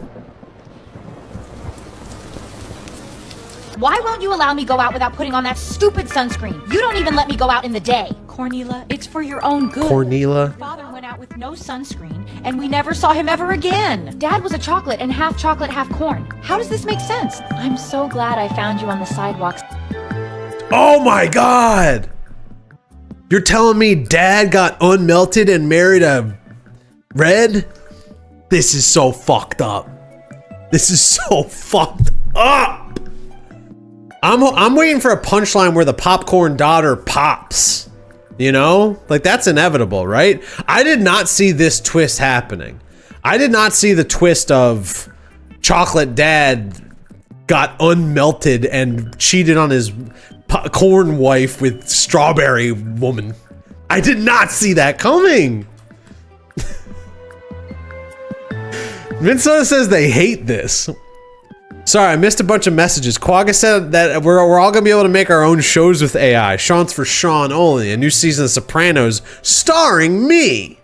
Why won't you allow me go out without putting on that stupid sunscreen? You don't even let me go out in the day. Cornelia, it's for your own good. Cornelia? Father went out with no sunscreen, and we never saw him ever again. Dad was a chocolate, and half chocolate, half corn. How does this make sense? I'm so glad I found you on the sidewalks. Oh my god! You're telling me Dad got unmelted and married a Red? This is so fucked up. This is so fucked up! I'm waiting for a punchline where the popcorn daughter pops. You know? Like, that's inevitable, right? I did not see this twist happening. I did not see the twist of Chocolate Dad got unmelted and cheated on his corn wife with Strawberry Woman. I did not see that coming. Minnesota says they hate this. Sorry, I missed a bunch of messages. Quagga said that we're all gonna be able to make our own shows with AI. Sean's for Sean only. A new season of Sopranos starring me.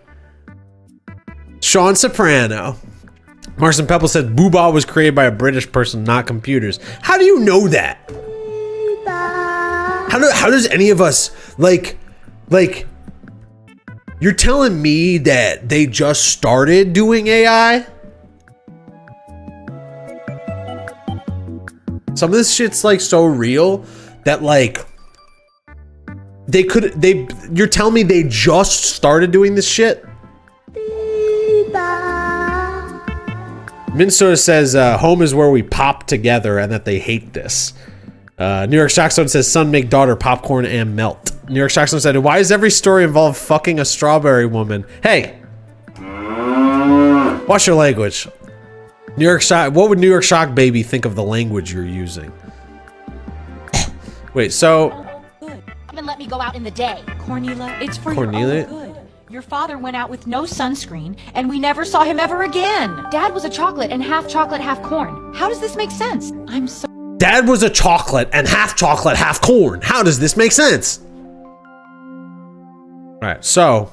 Sean Soprano. Marson Pepple said Booba was created by a British person, not computers. How do you know that? How does any of us like you're telling me that they just started doing AI? Some of this shit's like so real that like you're telling me they just started doing this shit? Minnesota says home is where we pop together and that they hate this. New York Shockstone says son make daughter popcorn and melt. New York Shockstone said why does every story involve fucking a strawberry woman? Hey, watch your language. New York Shock. What would New York Shock baby think of the language you're using? Wait, so Good. Even let me go out in the day. Cornelia, it's for Cornelia? your own good. Your father went out with no sunscreen, and we never saw him ever again. Dad was a chocolate, and half chocolate, half corn. How does this make sense? I'm so... Dad was a chocolate and half chocolate, half corn. How does this make sense? All right, so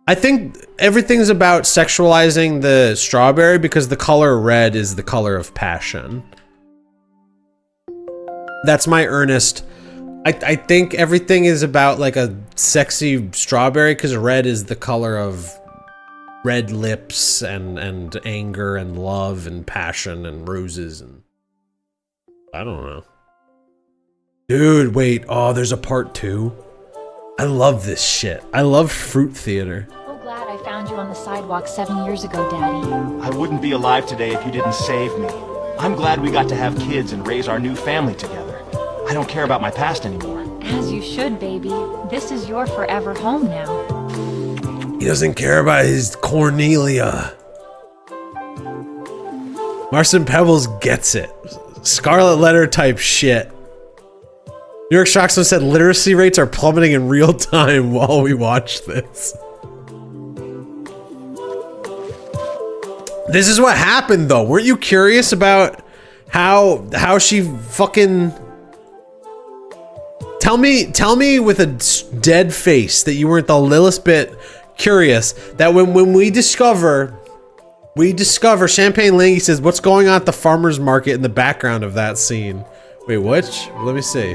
I think everything's about sexualizing the strawberry because the color red is the color of passion. That's my earnest. I think everything is about like a sexy strawberry because red is the color of red lips and anger and love and passion and roses and I don't know. Dude, wait. Oh, there's a part 2. I love this shit. I love fruit theater. So glad I found you on the sidewalk 7 years ago, Daddy. I wouldn't be alive today if you didn't save me. I'm glad we got to have kids and raise our new family together. I don't care about my past anymore. As you should, baby. This is your forever home now. He doesn't care about his Cornelia. Marson Pebbles gets it. Scarlet Letter type shit. New York Shockstone said literacy rates are plummeting in real time while we watch this. This is what happened though. Weren't you curious about how she fucking... Tell me with a dead face that you weren't the littlest bit curious that when we discover Champagne Langy says, what's going on at the farmer's market in the background of that scene? Wait, which? Let me see.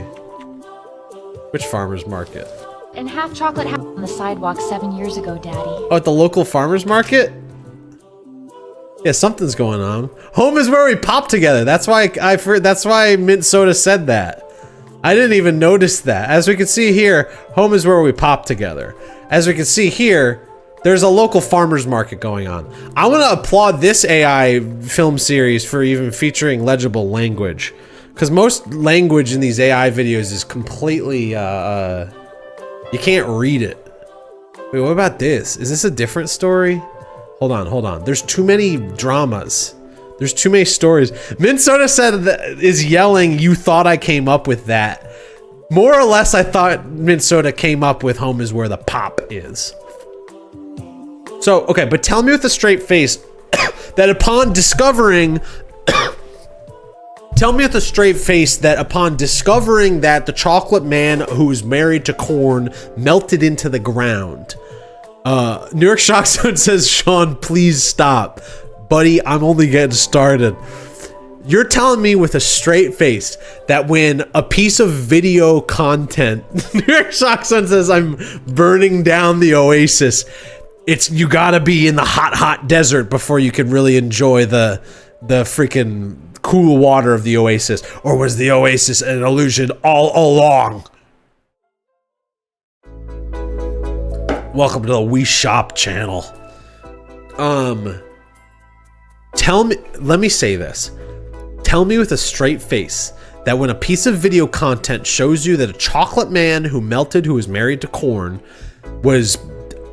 Which farmer's market? And half chocolate half on the sidewalk 7 years ago, Daddy. Oh, at the local farmer's market? Yeah, something's going on. Home is where we pop together. That's why that's why Mint Soda said that. I didn't even notice that. As we can see here, home is where we pop together. As we can see here, there's a local farmer's market going on. I want to applaud this AI film series for even featuring legible language. Because most language in these AI videos is completely, you can't read it. Wait, what about this? Is this a different story? Hold on. There's too many dramas. There's too many stories. Minnesota said that is yelling, you thought I came up with that. More or less, I thought Minnesota came up with home is where the pop is. So, okay, but tell me with a straight face that upon discovering... Tell me with a straight face that upon discovering that the chocolate man who's married to corn melted into the ground. New York Shockstone says, Sean, please stop. Buddy, I'm only getting started. You're telling me with a straight face that when a piece of video content, New York Shockstone says, I'm burning down the Oasis. You gotta be in the hot desert before you can really enjoy the freaking cool water of the Oasis. Or was the Oasis an illusion all along? Welcome to the We Shop channel. Let me say this. Tell me with a straight face that when a piece of video content shows you that a chocolate man who melted, who was married to corn, was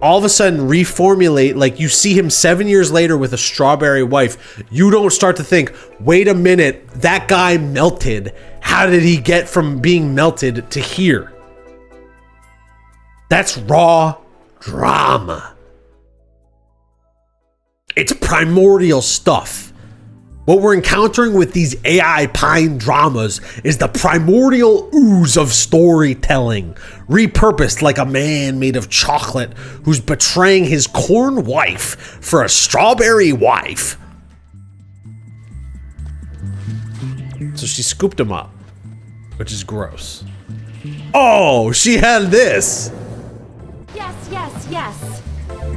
all of a sudden reformulate, like you see him 7 years later with a strawberry wife, you don't start to think, wait a minute, that guy melted. How did he get from being melted to here? That's raw drama. It's primordial stuff. What we're encountering with these AI Pine dramas is the primordial ooze of storytelling, repurposed like a man made of chocolate who's betraying his corn wife for a strawberry wife. So she scooped him up, which is gross. Oh, she had this. Yes.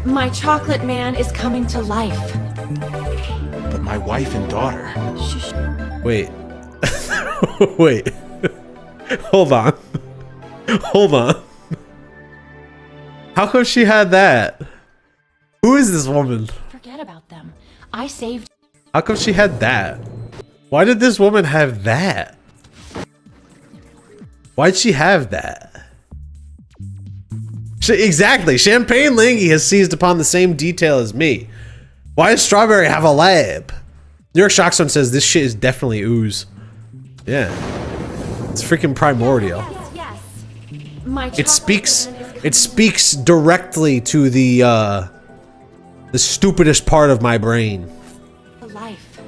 My chocolate man is coming to life. But my wife and daughter... Wait. Wait. Hold on. How come she had that? Who is this woman? Forget about them. I saved... How come she had that? Why did this woman have that? Why'd she have that? Exactly. Champagne Langy has seized upon the same detail as me. Why does Strawberry have a lab? New York Shockstone says this shit is definitely ooze. Yeah. It's freaking primordial. Yes. It speaks directly to the stupidest part of my brain. Life.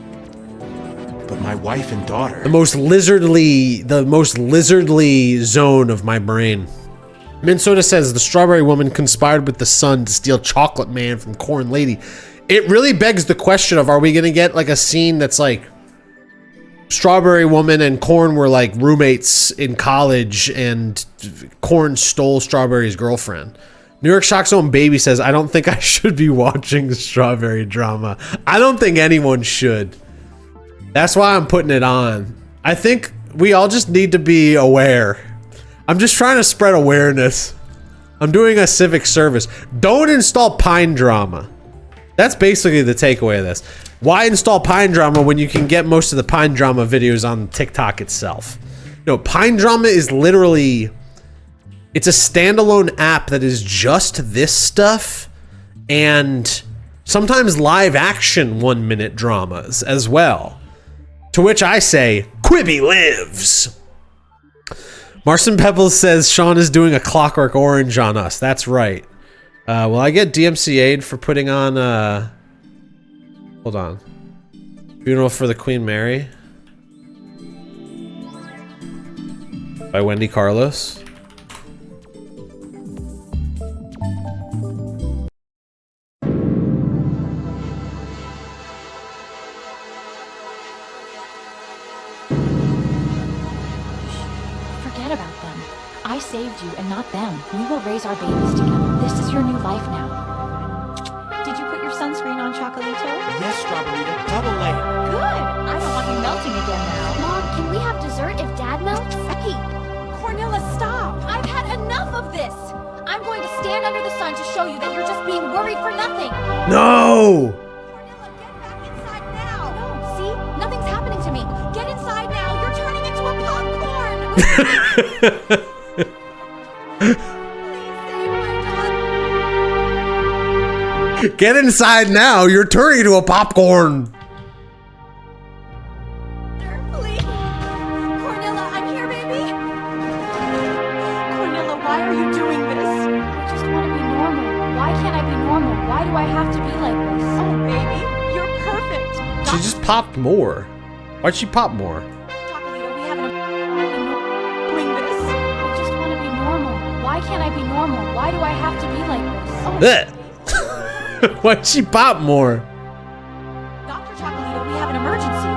But my wife and daughter... The most lizardly zone of my brain. Minnesota says the strawberry woman conspired with the sun to steal chocolate man from corn lady. It really begs the question of, are we gonna get like a scene that's like strawberry woman and corn were like roommates in college and corn stole strawberry's girlfriend? New York Shockzone Baby says, I don't think I should be watching strawberry drama. I don't think anyone should. That's why I'm putting it on. I think we all just need to be aware. I'm just trying to spread awareness. I'm doing a civic service. Don't install PineDrama. That's basically the takeaway of this. Why install PineDrama when you can get most of the PineDrama videos on TikTok itself? No, PineDrama is literally... It's a standalone app that is just this stuff and sometimes live action 1 minute dramas as well. To which I say, Quibi lives! Marson Pebbles says Sean is doing a Clockwork Orange on us. That's right. Will I get DMCA'd for putting on, hold on. Funeral for the Queen Mary by Wendy Carlos. Forget about them. I saved you and not them. We will raise our babies together. This is your new life now. Did you put your sunscreen on, Chocolito? Yes, Strawberryta, double layer. Good. I don't want you melting again now. Mom, can we have dessert if Dad melts? Hey, Cornilla, stop. I've had enough of this. I'm going to stand under the sun to show you that you're just being worried for nothing. No! Cornilla, get back inside now. No, see? Nothing's happening to me. Get inside now. You're turning into a popcorn. Please save my daughter. Get inside now. You're turning into a popcorn. Please. Cornilla, I'm here, baby. Cornilla, why are you doing this? I just want to be normal. Why can't I be normal? Why do I have to be like this? Oh, baby, you're perfect. She just popped more. Why'd she pop more? Chocolito, we haven't doing this. I just want to be normal. Why can't I be normal? Why do I have to be like this? Oh, Blech. Why'd she pop more? Dr. Chocolito, we have an emergency.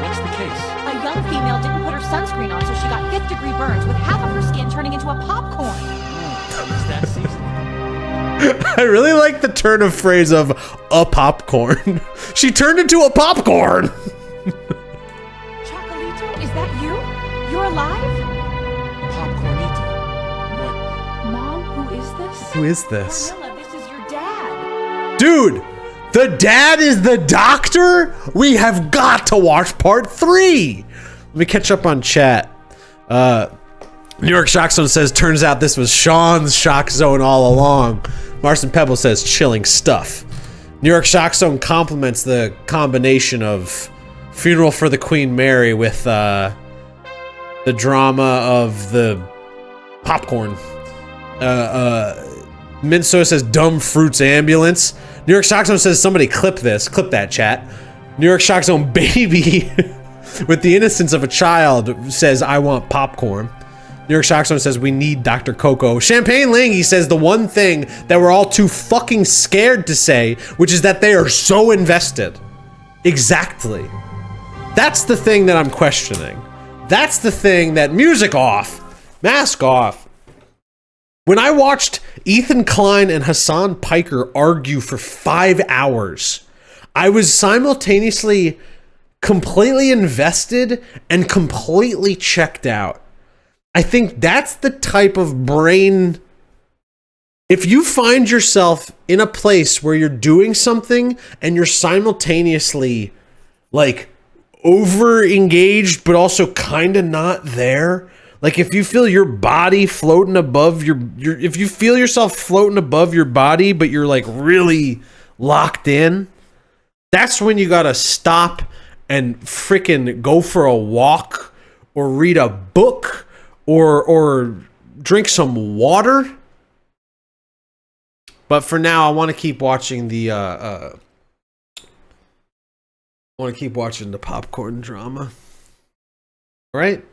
What's the case? A young female didn't put her sunscreen on, so she got 5th-degree burns with half of her skin turning into a popcorn. Is that seasoning? I really like the turn of phrase of a popcorn. She turned into a popcorn. Chocolito, is that you? You're alive? Popcornita. What? Mom, who is this? Who is this? Cornilla, this is your dad. Dude, the dad is the doctor? We have got to watch part 3. Let me catch up on chat. New York Shock Zone says, turns out this was Sean's Shock Zone all along. Marson Pebble says, chilling stuff. New York Shock Zone compliments the combination of Funeral for the Queen Mary with the drama of the popcorn. Minso says, dumb fruits ambulance. New York Shock Zone says, somebody clip this. Clip that, chat. New York Shock Zone baby with the innocence of a child says, I want popcorn. New York Shock Zone says, we need Dr. Coco. Champagne Lingy says the one thing that we're all too fucking scared to say, which is that they are so invested. Exactly. That's the thing that I'm questioning. That's the thing that music off, mask off. When I watched Ethan Klein and Hassan Piker argue for 5 hours, I was simultaneously completely invested and completely checked out. I think that's the type of brain. If you find yourself in a place where you're doing something and you're simultaneously like over engaged, but also kind of not there. Like if you feel your body floating above if you feel yourself floating above your body, but you're like really locked in, that's when you gotta stop and freaking go for a walk or read a book or drink some water. But for now, I want to keep watching the popcorn drama. All right?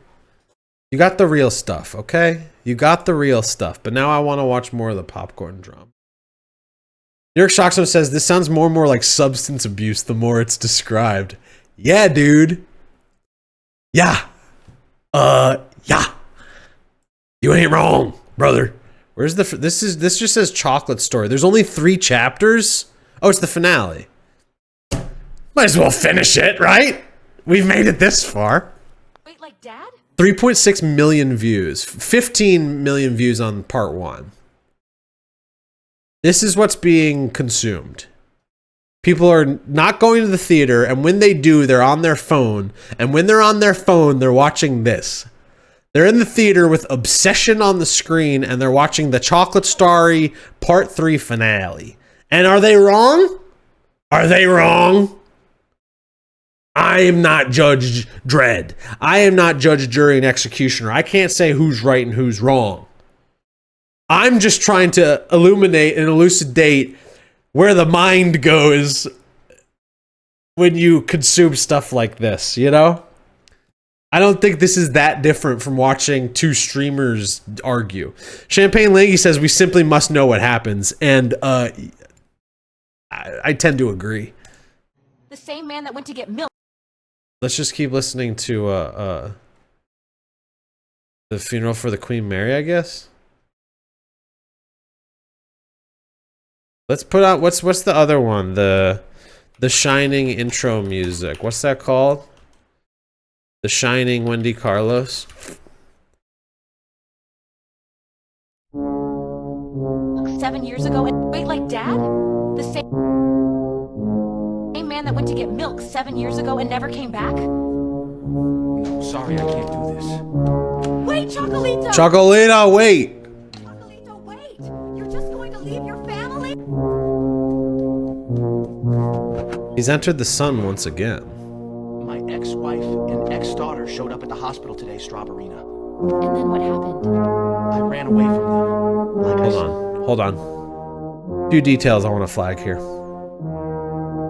You got the real stuff, okay? You got the real stuff. But now I want to watch more of the popcorn drama. New York Shock Zone says, this sounds more and more like substance abuse the more it's described. Yeah, dude. Yeah. Yeah. You ain't wrong, brother. Where's the... This just says chocolate story. There's only 3 chapters. Oh, it's the finale. Might as well finish it, right? We've made it this far. Wait, like Dad? 3.6 million views. 15 million views on part 1. This is what's being consumed. People are not going to the theater, and when they do, they're on their phone. And when they're on their phone, they're watching this. They're in the theater with Obsession on the screen, and they're watching the Chocolate Starry Part 3 finale. And are they wrong? Are they wrong? I am not Judge Dredd. I am not judge, jury, and executioner. I can't say who's right and who's wrong. I'm just trying to illuminate and elucidate where the mind goes when you consume stuff like this, you know? I don't think this is that different from watching two streamers argue. Champagne Langy says we simply must know what happens, and I tend to agree. The same man that went to get milk. Let's just keep listening to the funeral for the Queen Mary, I guess. Let's put out what's the other one? The Shining intro music. What's that called? The Shining Wendy Carlos. 7 years ago and wait, like Dad? The same man that went to get milk 7 years ago and never came back? No, sorry, I can't do this. Wait, Chocolito! Chocolito, wait! Chocolito, wait! You're just going to leave your family? He's entered the sun once again. My ex-wife and ex-daughter showed up at the hospital today, Strawberina. And then what happened? I ran away from them. Like Hold on. Few details I want to flag here.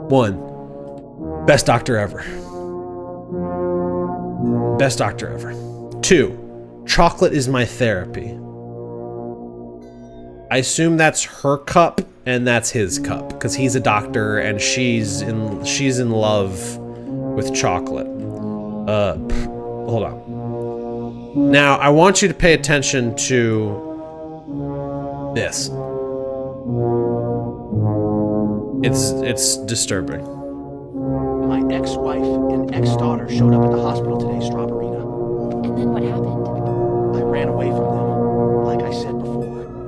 1. Best doctor ever. Best doctor ever. 2. Chocolate is my therapy. I assume that's her cup and that's his cup because he's a doctor and she's in love with chocolate. Hold on. Now I want you to pay attention to this. It's disturbing. My ex-wife and ex-daughter showed up at the hospital today, Strawberina. And then what happened? I ran away from them. Like I said before,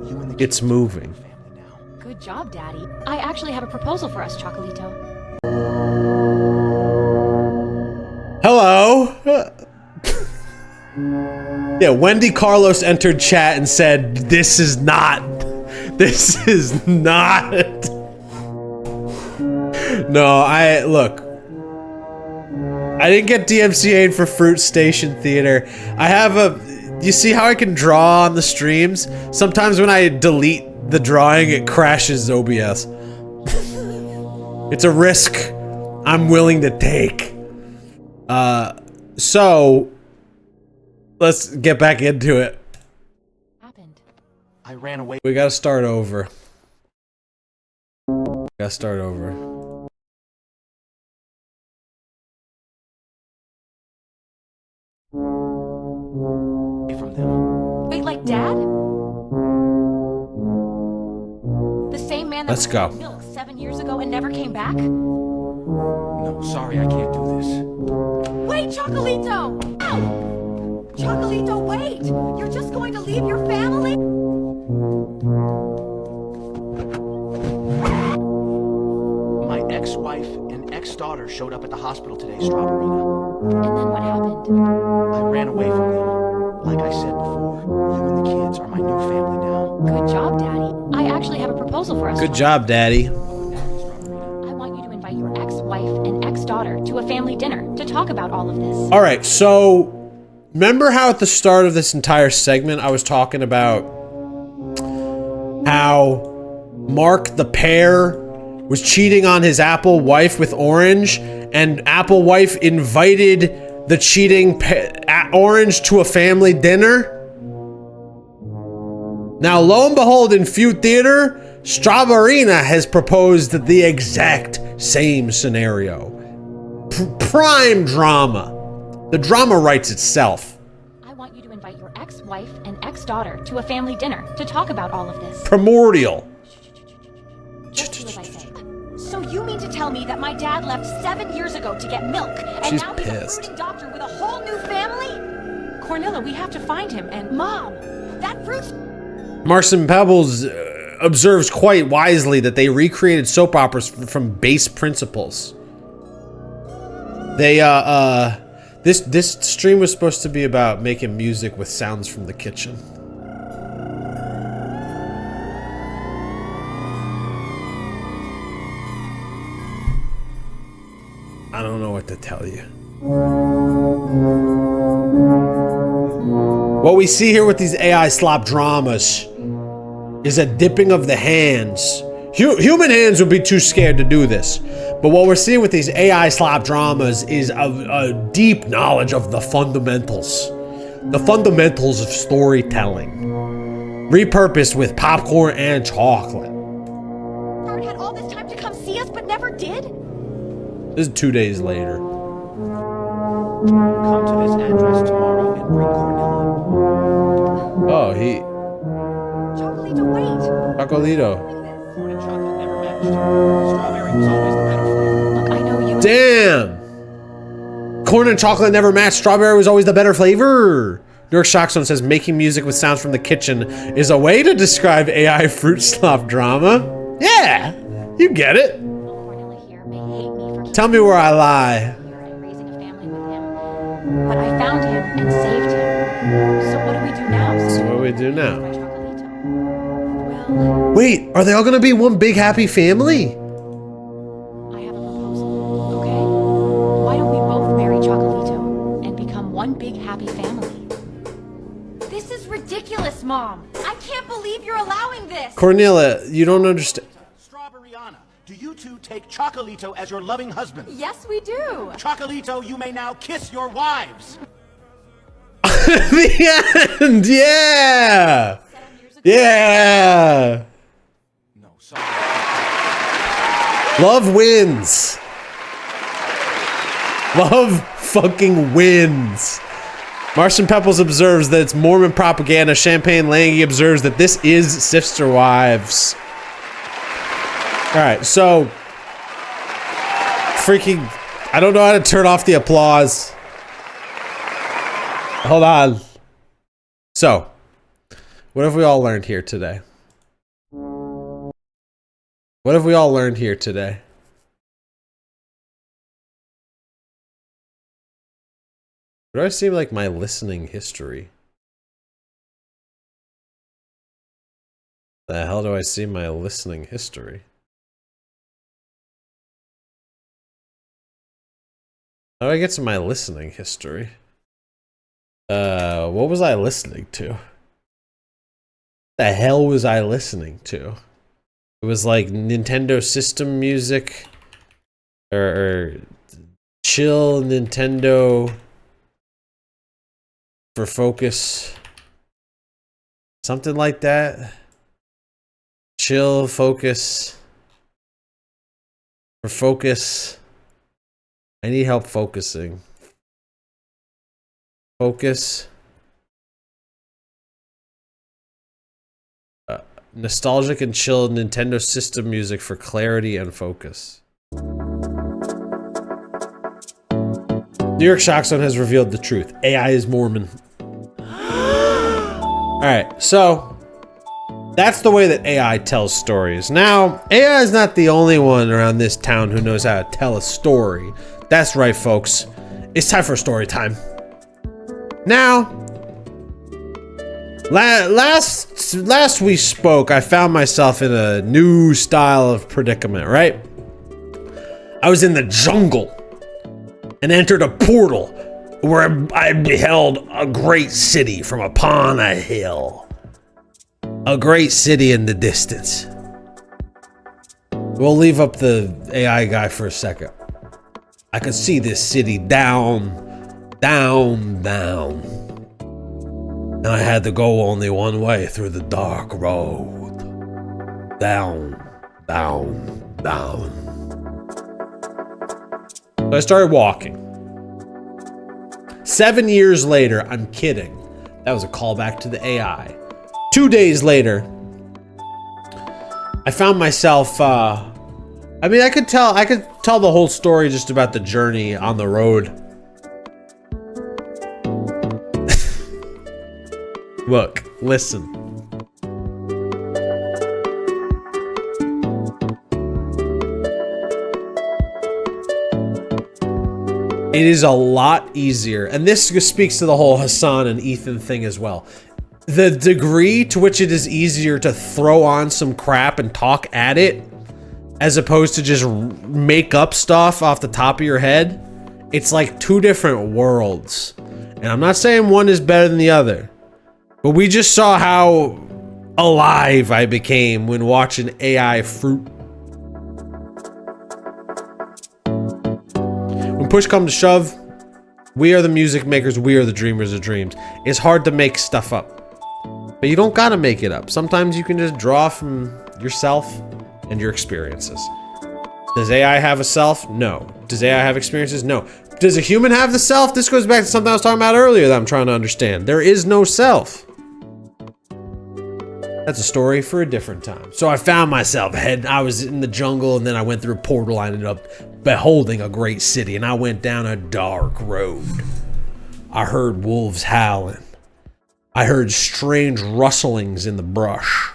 you and the It's moving. family now. Good job, Daddy. I actually have a proposal for us, Chocolito. Hello. Yeah, Wendy Carlos entered chat and said, This is not. No, look. I didn't get DMCA'd for Fruit Station Theater. You see how I can draw on the streams? Sometimes when I delete the drawing, it crashes OBS. It's a risk I'm willing to take. So let's get back into it. Happened. I ran away We gotta start over. from them. Wait, like Dad? The same man that Let's went go. to get milk 7 years ago and never came back? No, sorry, I can't do this. Wait, Chocolito! No! Chocolito, wait! You're just going to leave your family? My ex-wife and ex-daughter showed up at the hospital today, Strawberina. And then what happened? I ran away from them. Like I said before, you and the kids are my new family now. Good job, Daddy. I actually have a proposal for us. Good job, Daddy. I want you to invite your ex-wife and ex-daughter to a family dinner to talk about all of this. All right, so remember how at the start of this entire segment I was talking about how Mark the pear was cheating on his Apple wife with Orange, and Apple wife invited the cheating Orange to a family dinner? Now, lo and behold, in Feud Theater, Strawberina has proposed the exact same scenario. Prime drama. The drama writes itself. I want you to invite your ex-wife and ex-daughter to a family dinner to talk about all of this. Primordial. Just do as I say. So you mean to tell me that my dad left 7 years ago to get milk, and She's now pissed. he's a fruiting doctor with a whole new family? Cornilla, we have to find him, and Mom, that fruit's... Marson Pebbles observes quite wisely that they recreated soap operas from base principles. They, this stream was supposed to be about making music with sounds from the kitchen. I don't know what to tell you. What we see here with these AI slop dramas is a dipping of the hands. Human hands would be too scared to do this. But what we're seeing with these AI slop dramas is a deep knowledge of the fundamentals. The fundamentals of storytelling. Repurposed with popcorn and chocolate. Bart had all this time to come see us, but never did? This is 2 days later. Come to this address tomorrow and bring Cornelia. Oh, he... Chocolito, wait! Chocolito. Corn and chocolate never matched. Strawberry was always the better flavor. Look, I know you... Damn! Corn and chocolate never matched. Strawberry was always the better flavor. New York Shockzone says making music with sounds from the kitchen is a way to describe AI fruit slop drama. Yeah, you get it. Cornelia here may hate me for Tell me where I lie. and raising a family with him. But I found him and saved him. So what do we do now? So what do we do now? My Chocolito. Well, Wait, are they all gonna be one big happy family? I have a proposal, okay? Why don't we both marry Chocolito and become one big happy family? This is ridiculous, Mom. I can't believe you're allowing this. Cornelia, you don't understand. Strawberryana, do you two take Chocolito as your loving husband? Yes, we do. Chocolito, you may now kiss your wives. The end, yeah! Yeah! No, sorry. Love wins. Love fucking wins. Martian Pepples observes that it's Mormon propaganda. Champagne Langy observes that this is Sister Wives. Alright, so... Freaking... I don't know how to turn off the applause. Hold on. So, what have we all learned here today? What have we all learned here today? What do I seem like my listening history? The hell do I see my listening history? How do I get to my listening history? What was I listening to? The hell was I listening to? It was like Nintendo system music or chill Nintendo for focus. Something like that. Chill focus. For focus. I need help focusing. Focus. Nostalgic and chill Nintendo system music for clarity and focus. New York Shockzone has revealed the truth. AI is Mormon. Alright, so that's the way that AI tells stories. Now, AI is not the only one around this town who knows how to tell a story. That's right, folks. It's time for story time. Now, last we spoke, I found myself in a new style of predicament, right? I was in the jungle and entered a portal where I beheld a great city from upon a hill. A great city in the distance. We'll leave up the AI guy for a second. I could see this city down. And I had to go only one way through the dark road. Down. So I started walking. 7 years later, I'm kidding. That was a callback to the AI. 2 days later, I found myself, I mean, I could tell the whole story just about the journey on the road. Look, listen. It is a lot easier, and this speaks to the whole Hassan and Ethan thing as well. The degree to which it is easier to throw on some crap and talk at it as opposed to just make up stuff off the top of your head, it's like two different worlds. And I'm not saying one is better than the other, but we just saw how alive I became when watching AI fruit. When push comes to shove, we are the music makers, we are the dreamers of dreams. It's hard to make stuff up, but you don't gotta make it up. Sometimes you can just draw from yourself and your experiences. Does AI have a self? No. Does AI have experiences? No. Does a human have the self? This goes back to something I was talking about earlier that I'm trying to understand. There is no self. That's a story for a different time. So I found myself I was in the jungle, and then I went through a portal. I ended up beholding a great city, and I went down a dark road. I heard wolves howling. I heard strange rustlings in the brush.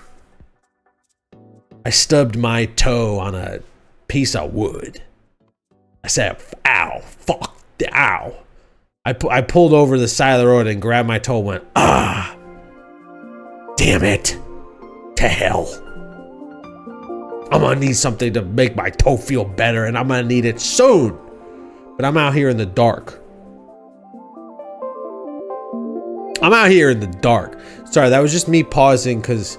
I stubbed my toe on a piece of wood. I said, ow, fuck, ow. I pulled over the side of the road and grabbed my toe and went, ah, damn it, to hell. I'm gonna need something to make my toe feel better, and I'm gonna need it soon. But I'm out here in the dark. Sorry, that was just me pausing because,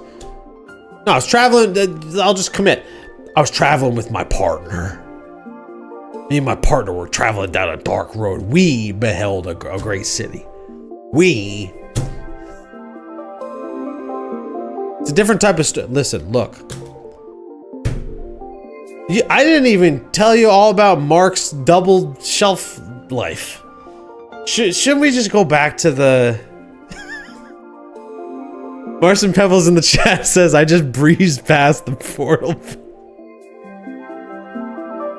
no, I was traveling, I'll just commit. I was traveling with my partner. Me and my partner were traveling down a dark road. We beheld a great city. It's a different type of listen, look. I didn't even tell you all about Mark's double shelf life. Shouldn't we just go back to the... Marson Pebbles in the chat says, I just breezed past the portal.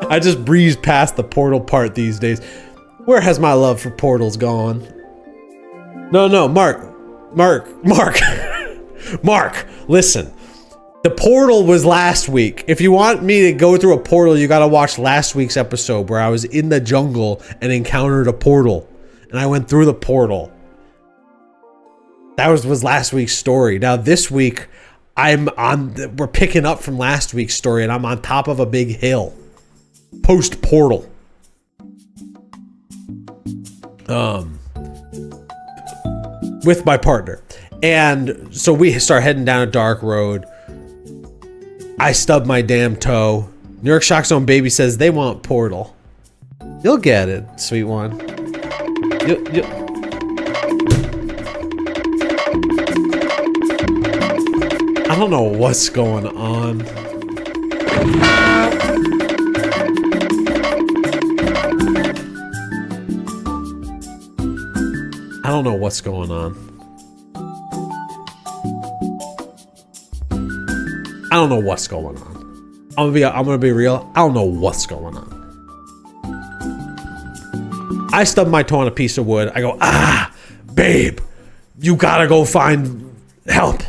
I just breezed past the portal part these days. Where has my love for portals gone? No, Mark, listen. The portal was last week. If you want me to go through a portal, you gotta watch last week's episode where I was in the jungle and encountered a portal. And I went through the portal. That was last week's story. Now this week, we're picking up from last week's story, and I'm on top of a big hill. Post portal. With my partner. And so we start heading down a dark road. I stub my damn toe. New York Shock Zone Baby says they want portal. You'll get it, sweet one. I don't know what's going on. I don't know what's going on. I don't know what's going on. I'm gonna be real. I don't know what's going on. I stub my toe on a piece of wood. I go, babe, you gotta go find help.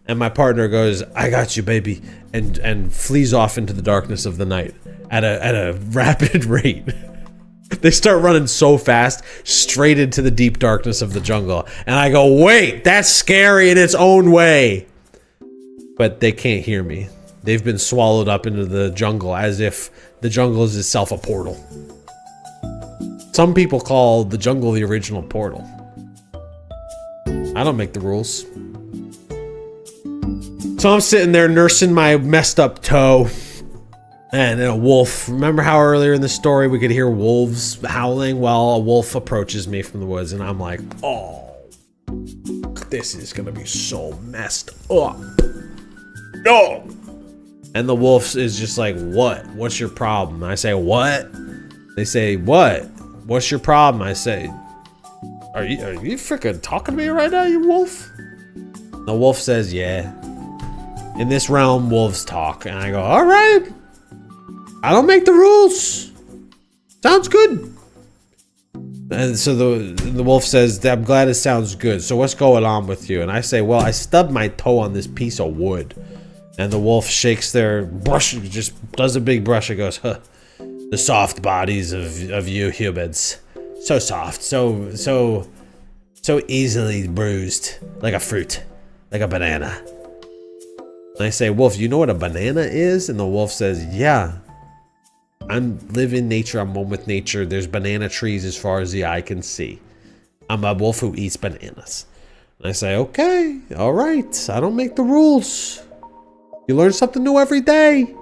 And my partner goes, I got you, baby, and flees off into the darkness of the night at a rapid rate. They start running so fast, straight into the deep darkness of the jungle. And I go, wait, that's scary in its own way. But they can't hear me. They've been swallowed up into the jungle as if the jungle is itself a portal. Some people call the jungle the original portal. I don't make the rules. So I'm sitting there nursing my messed up toe. And then a wolf. Remember how earlier in the story we could hear wolves howling? Well, a wolf approaches me from the woods, and I'm like, oh, this is gonna be so messed up. No! And the wolf is just like, what? What's your problem? I say, what? They say, what? What's your problem? I say, are you freaking talking to me right now, you wolf? The wolf says, yeah. In this realm, wolves talk. And I go, all right. I don't make the rules. Sounds good. And so the wolf says, I'm glad it sounds good. So what's going on with you? And I say, well, I stubbed my toe on this piece of wood. And the wolf shakes their brush, just does a big brush and goes, huh, the soft bodies of you humans. So soft, so easily bruised, like a fruit, like a banana. And I say, Wolf, you know what a banana is? And the wolf says, yeah. I live in nature. I'm one with nature. There's banana trees as far as the eye can see. I'm a wolf who eats bananas. And I say, okay, all right. I don't make the rules. You learn something new every day.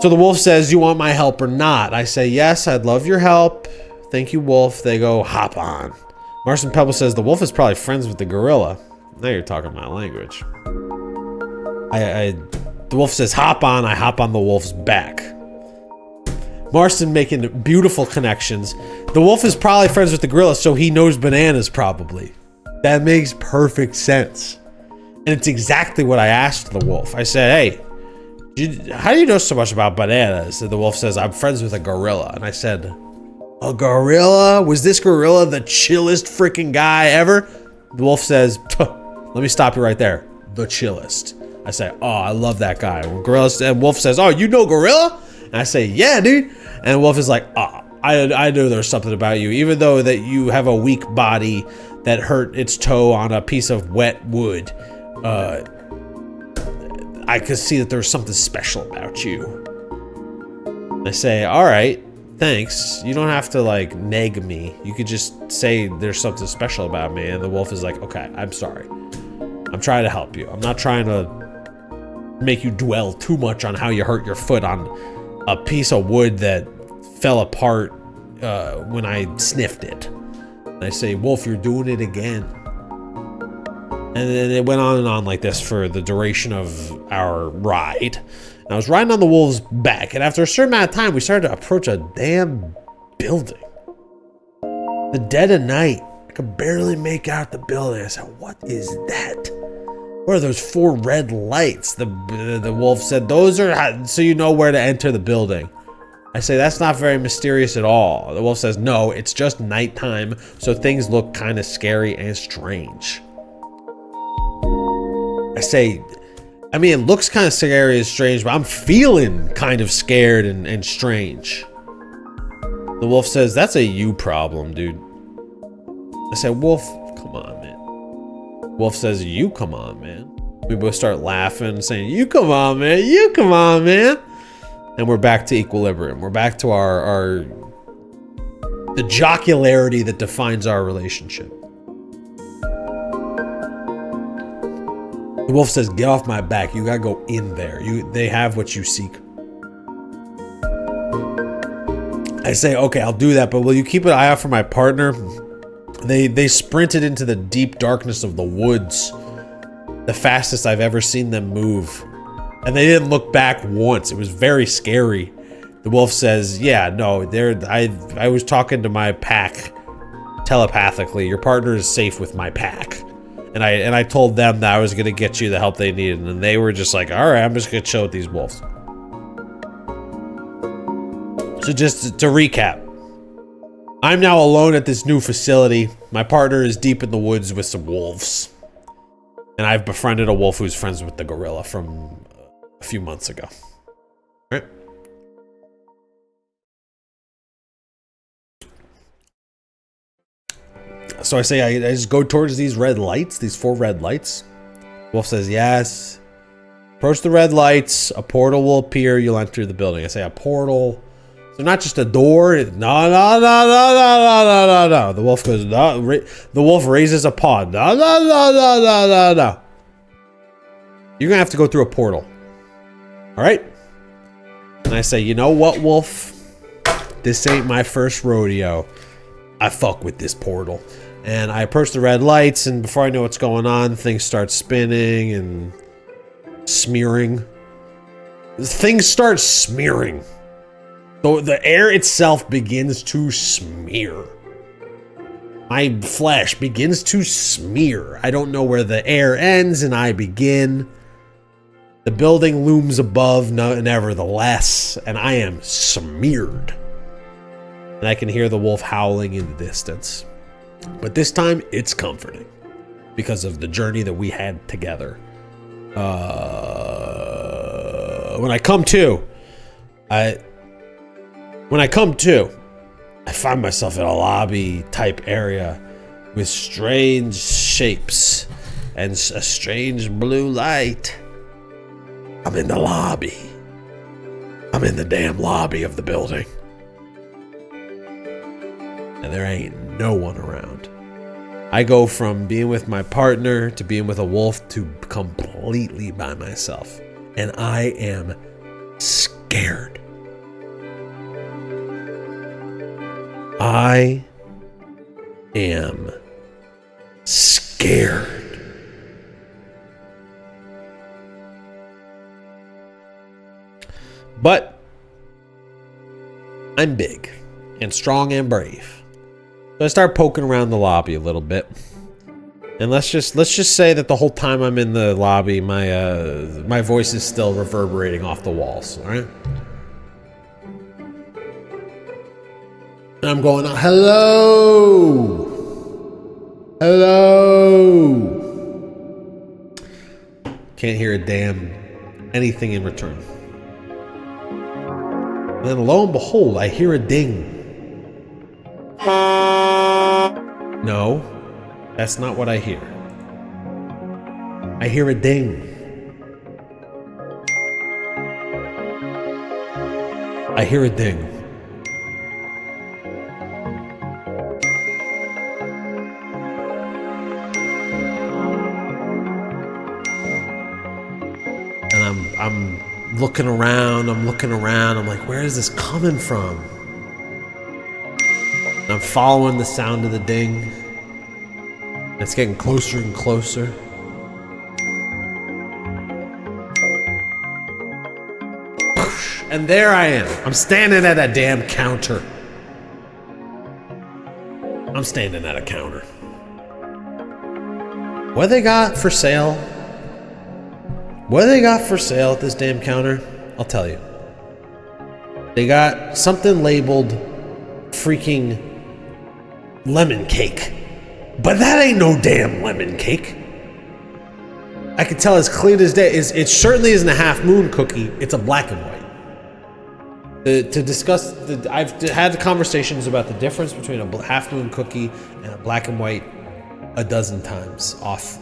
So the wolf says, you want my help or not? I say, yes, I'd love your help. Thank you, wolf. They go, hop on. Marson Pebble says, the wolf is probably friends with the gorilla. Now you're talking my language. The wolf says, hop on. I hop on the wolf's back. Marston making beautiful connections. The wolf is probably friends with the gorilla, so he knows bananas probably. That makes perfect sense. And it's exactly what I asked the wolf. I said, hey, how do you know so much about bananas? And the wolf says, I'm friends with a gorilla. And I said, a gorilla? Was this gorilla the chillest freaking guy ever? The wolf says, let me stop you right there. The chillest. I say, oh, I love that guy. And wolf says, oh, you know gorilla? And I say, yeah, dude. And wolf is like, oh, I know there's something about you. Even though that you have a weak body that hurt its toe on a piece of wet wood, I could see that there's something special about you. I say, all right, thanks. You don't have to like neg me. You could just say there's something special about me. And the wolf is like, okay, I'm sorry. I'm trying to help you. I'm not trying to make you dwell too much on how you hurt your foot on a piece of wood that fell apart when I sniffed it. And I say, wolf, you're doing it again. And then it went on and on like this for the duration of our ride. And I was riding on the wolf's back, and after a certain amount of time, we started to approach a damn building. The dead of night, I could barely make out the building. I said, what is that? What are those 4 red lights? The wolf said, those are so you know where to enter the building. I say, that's not very mysterious at all. The wolf says, no, it's just nighttime, so things look kind of scary and strange. I say, I mean, it looks kind of scary and strange, but I'm feeling kind of scared and strange. The wolf says, that's a you problem, dude. I said, wolf, come on, man. Wolf says, you come on, man. We both start laughing, saying, you come on, man. You come on, man. And we're back to equilibrium. We're back to the jocularity that defines our relationship. The wolf says, get off my back. You gotta go in there. They have what you seek. I say, okay, I'll do that, but will you keep an eye out for my partner? They sprinted into the deep darkness of the woods. The fastest I've ever seen them move. And they didn't look back once. It was very scary. The wolf says, yeah, no, I was talking to my pack telepathically. Your partner is safe with my pack. And I told them that I was gonna get you the help they needed, and they were just like, all right, I'm just gonna chill with these wolves. So just to recap, I'm now alone at this new facility. My partner is deep in the woods with some wolves. And I've befriended a wolf who's friends with the gorilla from a few months ago. All right. So I say, I just go towards these red lights, these 4 red lights. Wolf says, yes. Approach the red lights. A portal will appear. You'll enter the building. I say, a portal. So not just a door. No. The wolf goes, no. The wolf raises a paw. No. You're going to have to go through a portal. All right. And I say, you know what, wolf? This ain't my first rodeo. I fuck with this portal. And I approach the red lights, and before I know what's going on, things start spinning and smearing. Things start smearing. So the air itself begins to smear. My flesh begins to smear. I don't know where the air ends and I begin. The building looms above, nevertheless, and I am smeared. And I can hear the wolf howling in the distance. But this time, it's comforting. Because of the journey that we had together. When I come to, I find myself in a lobby type area. with strange shapes and a strange blue light. I'm in the lobby. I'm in the damn lobby of the building. And there ain't no one around. I go from being with my partner to being with a wolf to completely by myself. And I am scared. I am scared. But I'm big and strong and brave. So I start poking around the lobby a little bit. And let's just say that the whole time I'm in the lobby, my voice is still reverberating off the walls, all right? And I'm going, hello! Hello! Can't hear a damn anything in return. And then lo and behold, I hear a ding. No, that's not what I hear. I hear a ding. I hear a ding. And I'm looking around, I'm like, where is this coming from? And I'm following the sound of the ding. It's getting closer and closer. And there I am. I'm standing at a damn counter. I'm standing at a counter. What they got for sale? What they got for sale at this damn counter? I'll tell you. They got something labeled freaking lemon cake. But that ain't no damn lemon cake. I can tell as clear as day. It certainly isn't a half moon cookie. It's a black and white. To discuss, I've had conversations about the difference between a half moon cookie and a black and white a dozen times off.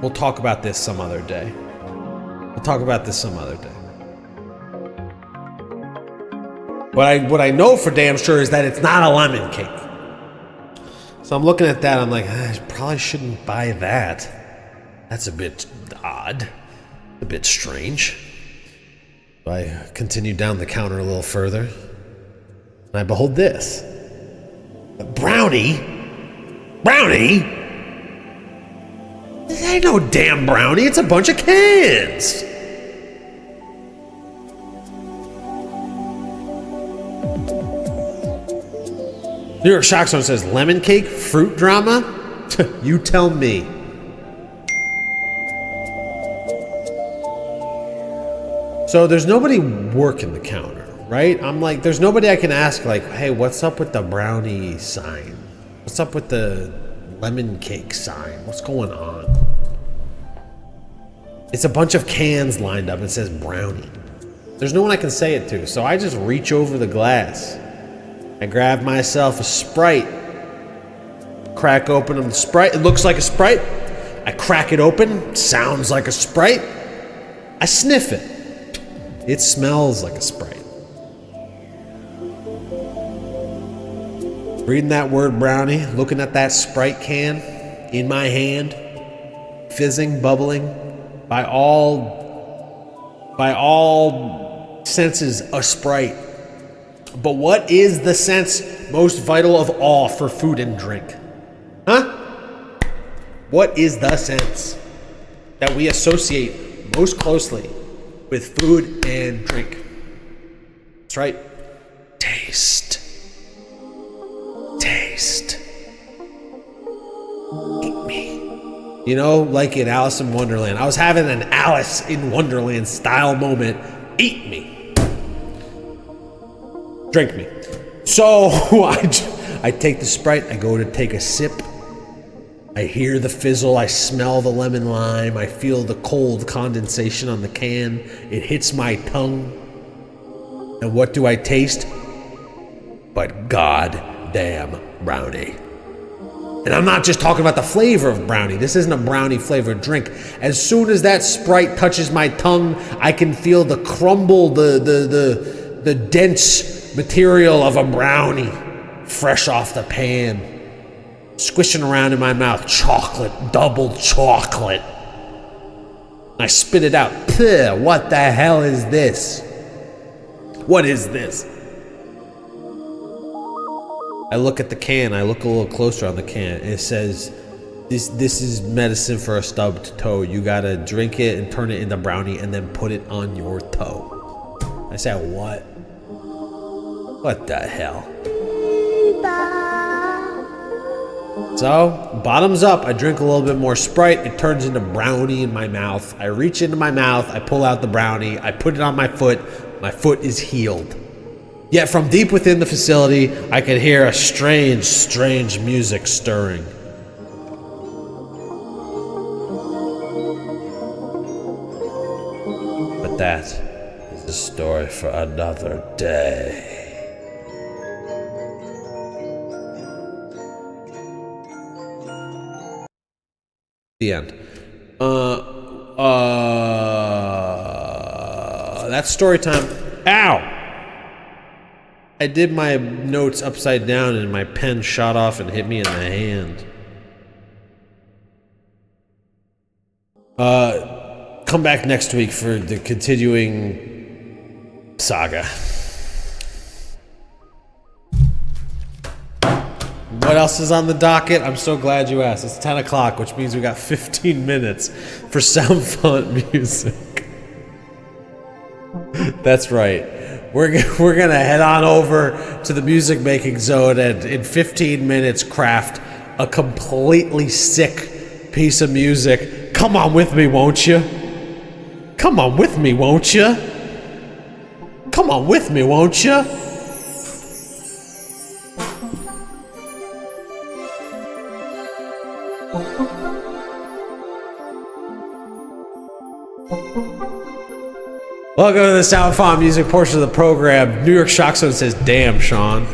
We'll talk about this some other day. What I know for damn sure is that it's not a lemon cake. So I'm looking at that, I'm like, I probably shouldn't buy that. That's a bit odd, a bit strange. So I continue down the counter a little further, and I behold this. Brownie? This ain't no damn brownie, it's a bunch of cans. New York Shock Zone says, lemon cake, fruit drama? You tell me. So there's nobody working the counter, right? I'm like, there's nobody I can ask, like, hey, what's up with the brownie sign? What's up with the lemon cake sign? What's going on? It's a bunch of cans lined up and says brownie. There's no one I can say it to, so I just reach over the glass. I grab myself a Sprite, crack open the Sprite. It looks like a Sprite. I crack it open, sounds like a Sprite. I sniff it. It smells like a Sprite. Reading that word brownie, looking at that Sprite can in my hand, fizzing, bubbling, by all senses a Sprite. But what is the sense most vital of all for food and drink? Huh? What is the sense that we associate most closely with food and drink? That's right. Taste. Taste. Eat me. You know, like in Alice in Wonderland. I was having an Alice in Wonderland style moment. Eat me. Drink me. So I take the Sprite, I go to take a sip. I hear the fizzle, I smell the lemon lime, I feel the cold condensation on the can. It hits my tongue. And what do I taste? But goddamn brownie. And I'm not just talking about the flavor of brownie. This isn't a brownie flavored drink. As soon as that Sprite touches my tongue, I can feel the crumble, the dense material of a brownie fresh off the pan, squishing around in my mouth. Chocolate, double chocolate. I spit it out. Puh, what the hell is this? What is this? I look at the can. I look a little closer on the can. It says, this is medicine for a stubbed toe. You gotta drink it and turn it into brownie and then put it on your toe. I said, what? What the hell? So, bottoms up. I drink a little bit more Sprite. It turns into brownie in my mouth. I reach into my mouth. I pull out the brownie. I put it on my foot. My foot is healed. Yet from deep within the facility, I could hear a strange, strange music stirring. But that is a story for another day. The end. That's story time. Ow! I did my notes upside down and my pen shot off and hit me in the hand. Come back next week for the continuing saga. What else is on the docket? I'm so glad you asked. It's 10 o'clock, which means we got 15 minutes for SoundFont music. That's right. We're gonna head on over to the music making zone and in 15 minutes craft a completely sick piece of music. Come on with me, won't you? Come on with me, won't you? Come on with me, won't you? Welcome to the SoundFont music portion of the program. New York Shock Zone says, damn, Sean.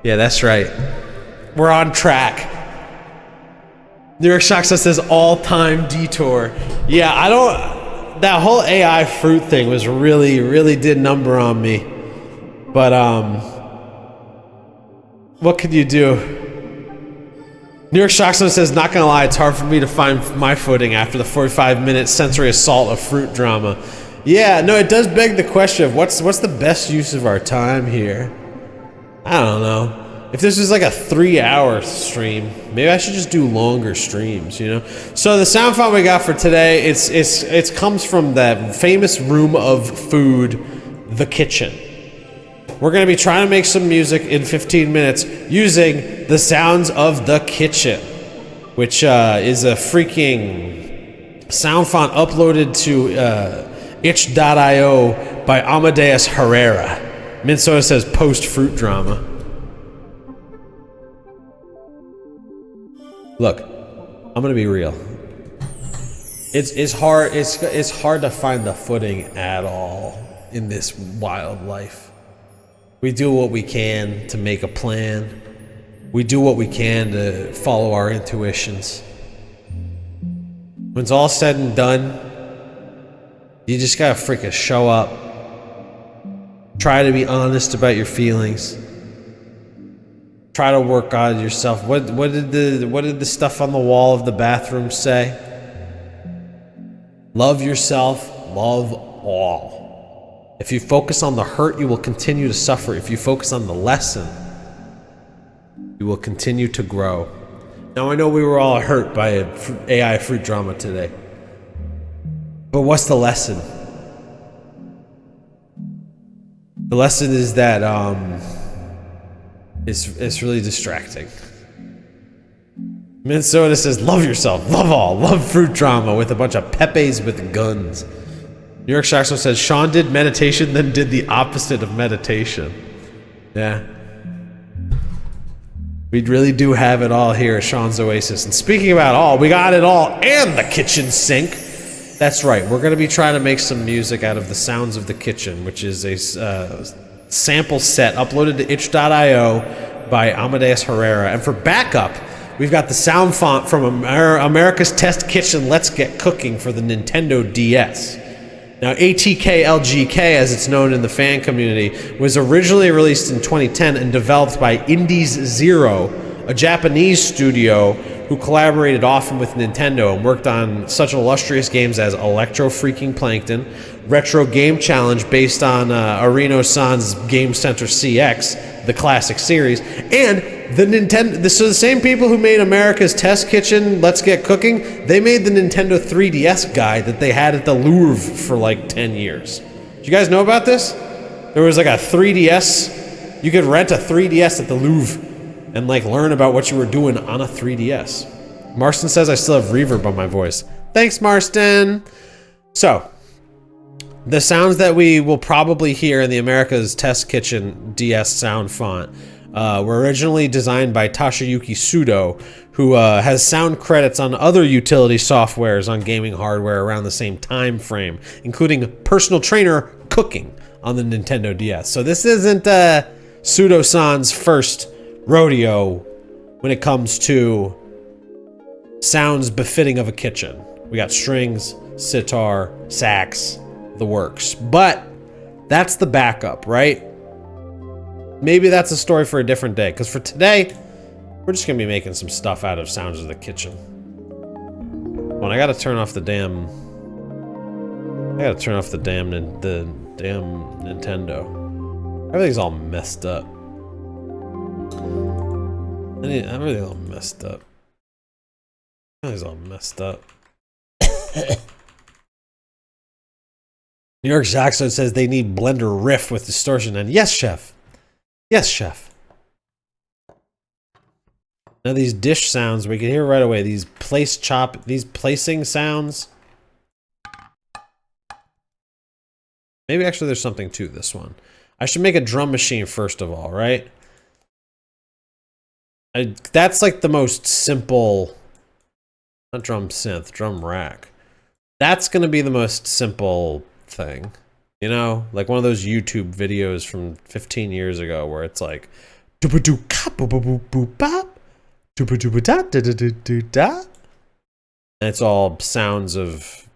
Yeah, that's right. We're on track. New York Shock Zone says, all-time detour. Yeah, I don't... That whole AI fruit thing was really did number on me. But, what could you do? New York Shock Zone says, not gonna lie, it's hard for me to find my footing after the 45-minute sensory assault of fruit drama. Yeah, no, it does beg the question of what's the best use of our time here? I don't know. If this was like a 3-hour stream, maybe I should just do longer streams, you know? So the SoundFont we got for today, it comes from that famous room of food, the kitchen. We're gonna be trying to make some music in 15 minutes using the sounds of the kitchen, which is a freaking SoundFont uploaded to itch.io by Amadeus Herrera. Minnesota says post fruit drama. Look, I'm gonna be real. It's hard to find the footing at all in this wild life. We do what we can to make a plan. We do what we can to follow our intuitions. When it's all said and done, you just gotta freaking show up. Try to be honest about your feelings. Try to work on yourself. What did the stuff on the wall of the bathroom say? Love yourself, love all. If you focus on the hurt, you will continue to suffer. If you focus on the lesson, you will continue to grow. Now I know we were all hurt by an AI fruit drama today. But what's the lesson? The lesson is that it's really distracting. Minnesota says, love yourself, love all, love fruit drama with a bunch of Pepes with guns. New York Shaxo says, Sean did meditation, then did the opposite of meditation. Yeah. We really do have it all here at Sean's Oasis. And speaking about all, we got it all and the kitchen sink. That's right, we're going to be trying to make some music out of the sounds of the kitchen, which is a sample set uploaded to itch.io by Amadeus Herrera. And for backup, we've got the SoundFont from America's Test Kitchen Let's Get Cooking for the Nintendo DS. Now, ATK LGK, as it's known in the fan community, was originally released in 2010 and developed by Indies Zero, a Japanese studio who collaborated often with Nintendo and worked on such illustrious games as Electro Freaking Plankton, Retro Game Challenge based on Arino-san's Game Center CX, the classic series, and the Nintendo. So the same people who made America's Test Kitchen Let's Get Cooking, they made the Nintendo 3DS guide that they had at the Louvre for like 10 years. Did you guys know about this? There was like a 3DS. You could rent a 3DS at the Louvre and like learn about what you were doing on a 3DS. Marston says I still have reverb on my voice. Thanks, Marston. So, the sounds that we will probably hear in the America's Test Kitchen DS sound font were originally designed by Toshiyuki Sudo, who has sound credits on other utility softwares on gaming hardware around the same time frame, including Personal Trainer Cooking on the Nintendo DS. So this isn't Sudo-san's first rodeo when it comes to sounds befitting of a kitchen. We got strings, sitar, sax, the works. But that's the backup, right? Maybe that's a story for a different day, because for today, we're just gonna be making some stuff out of sounds of the kitchen. Well, I gotta turn off the damn... the damn Nintendo. Everything's all messed up. Everything's all messed up. Everything's all messed up. New York Jackson says they need Blender riff with distortion. And yes, chef. Yes, chef. Now these dish sounds, we can hear right away. These these placing sounds. Maybe actually there's something to this one. I should make a drum machine first of all, right? That's like the most simple, not drum synth, drum rack. That's gonna be the most simple thing, you know, like one of those YouTube videos from 15 years ago where it's like, and it's all sounds of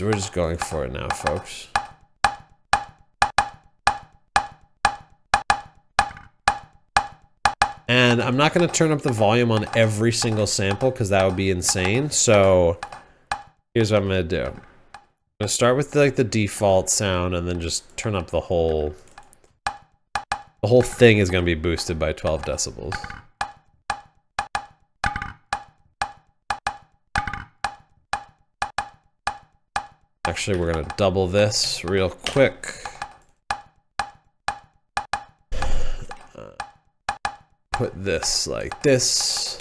We're just going for it now, folks. And I'm not going to turn up the volume on every single sample because that would be insane. So here's what I'm going to do. I'm going to start with like the default sound and then just turn up the whole thing is going to be boosted by 12 decibels. Actually, we're gonna double this real quick. Put this like this.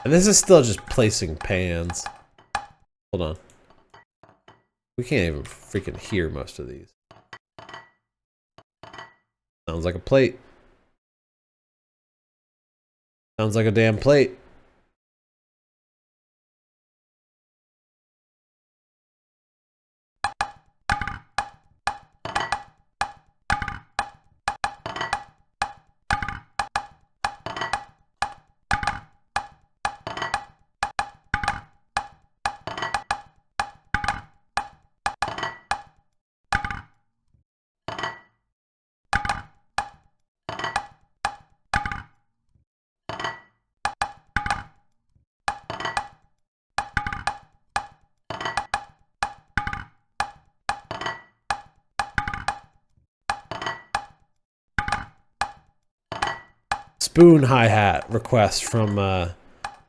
And this is still just placing pans. Hold on. We can't even freaking hear most of these. Sounds like a plate. Sounds like a damn plate. Spoon hi-hat request from New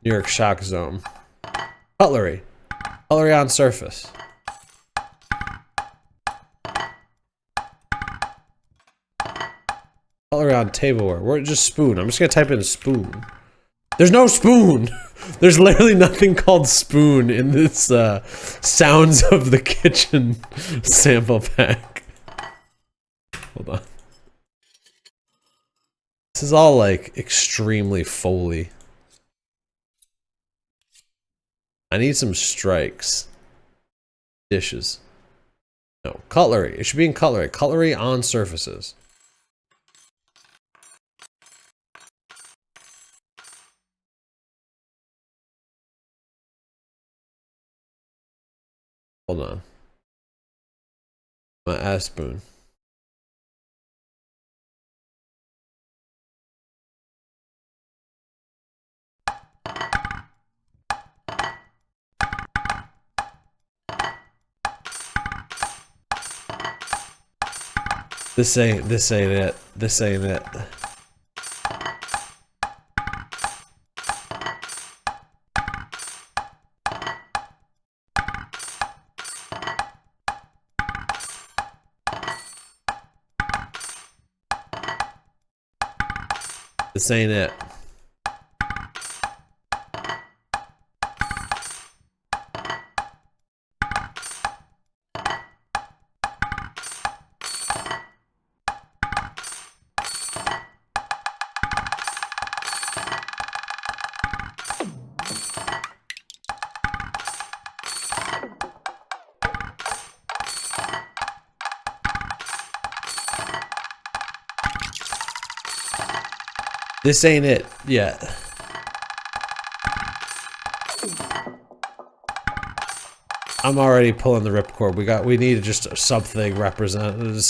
York Shock Zone. Cutlery. Cutlery on surface. Cutlery on tableware. Where just spoon? I'm just gonna type in spoon. There's no spoon! There's literally nothing called spoon in this sounds of the kitchen sample pack. Hold on. This is all like extremely Foley. I need some strikes. Dishes. No, cutlery. It should be in cutlery. Cutlery on surfaces. Hold on. My ass spoon. This ain't it. This ain't it. This ain't it. This ain't it yet. I'm already pulling the ripcord. We need just something represent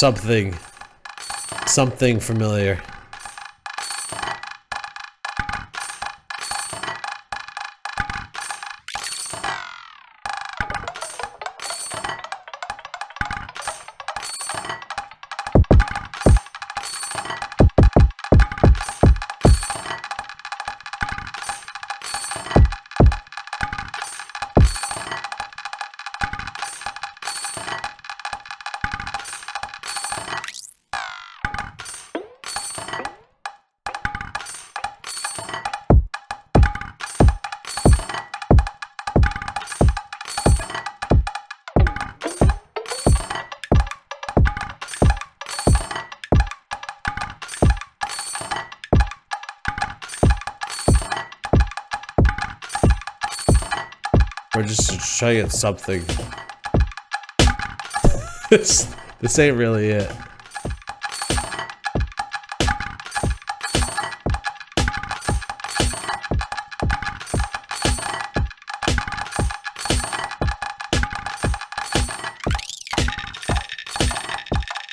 something familiar. Or just to try to get something. This ain't really it.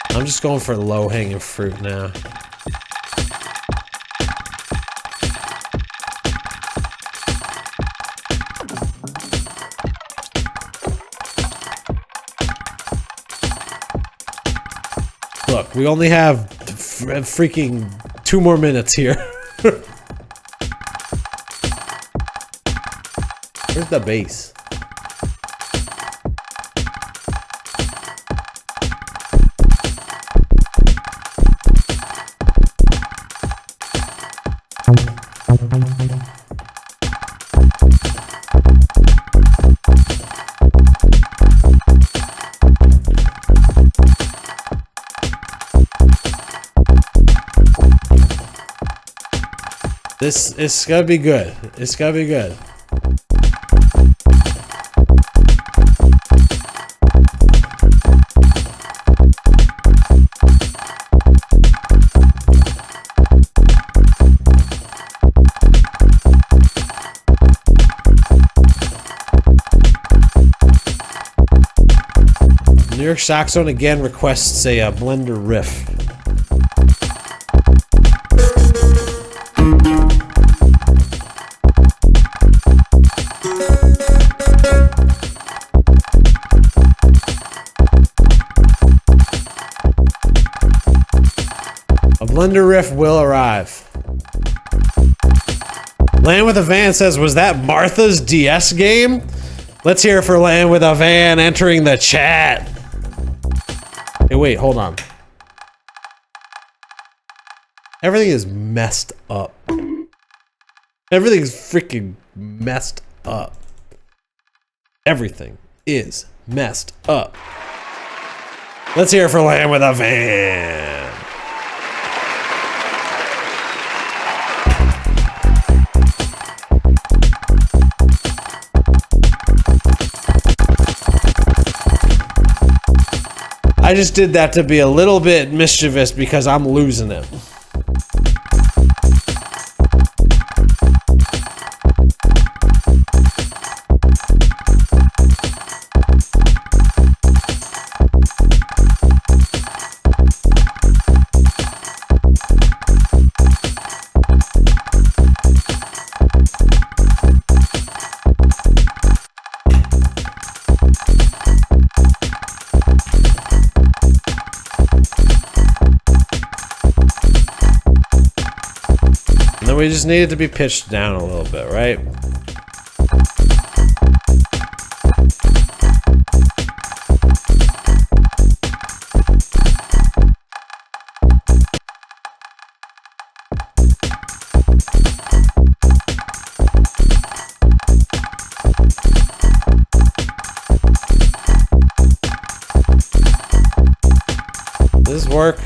I'm just going for low-hanging fruit now. Look, we only have freaking 2 more minutes here. Where's the base? It's gonna be good. It's gonna be good. New York Saxophone again requests a Blender riff. Blender riff will arrive. Land with a Van says, was that Martha's DS game? Let's hear it for Land with a Van entering the chat. Hey, wait, hold on. Everything is messed up. Everything's freaking messed up. Everything is messed up. Let's hear it for Land with a Van. I just did that to be a little bit mischievous because I'm losing it. We just need it to be pitched down a little bit, right? Does this work?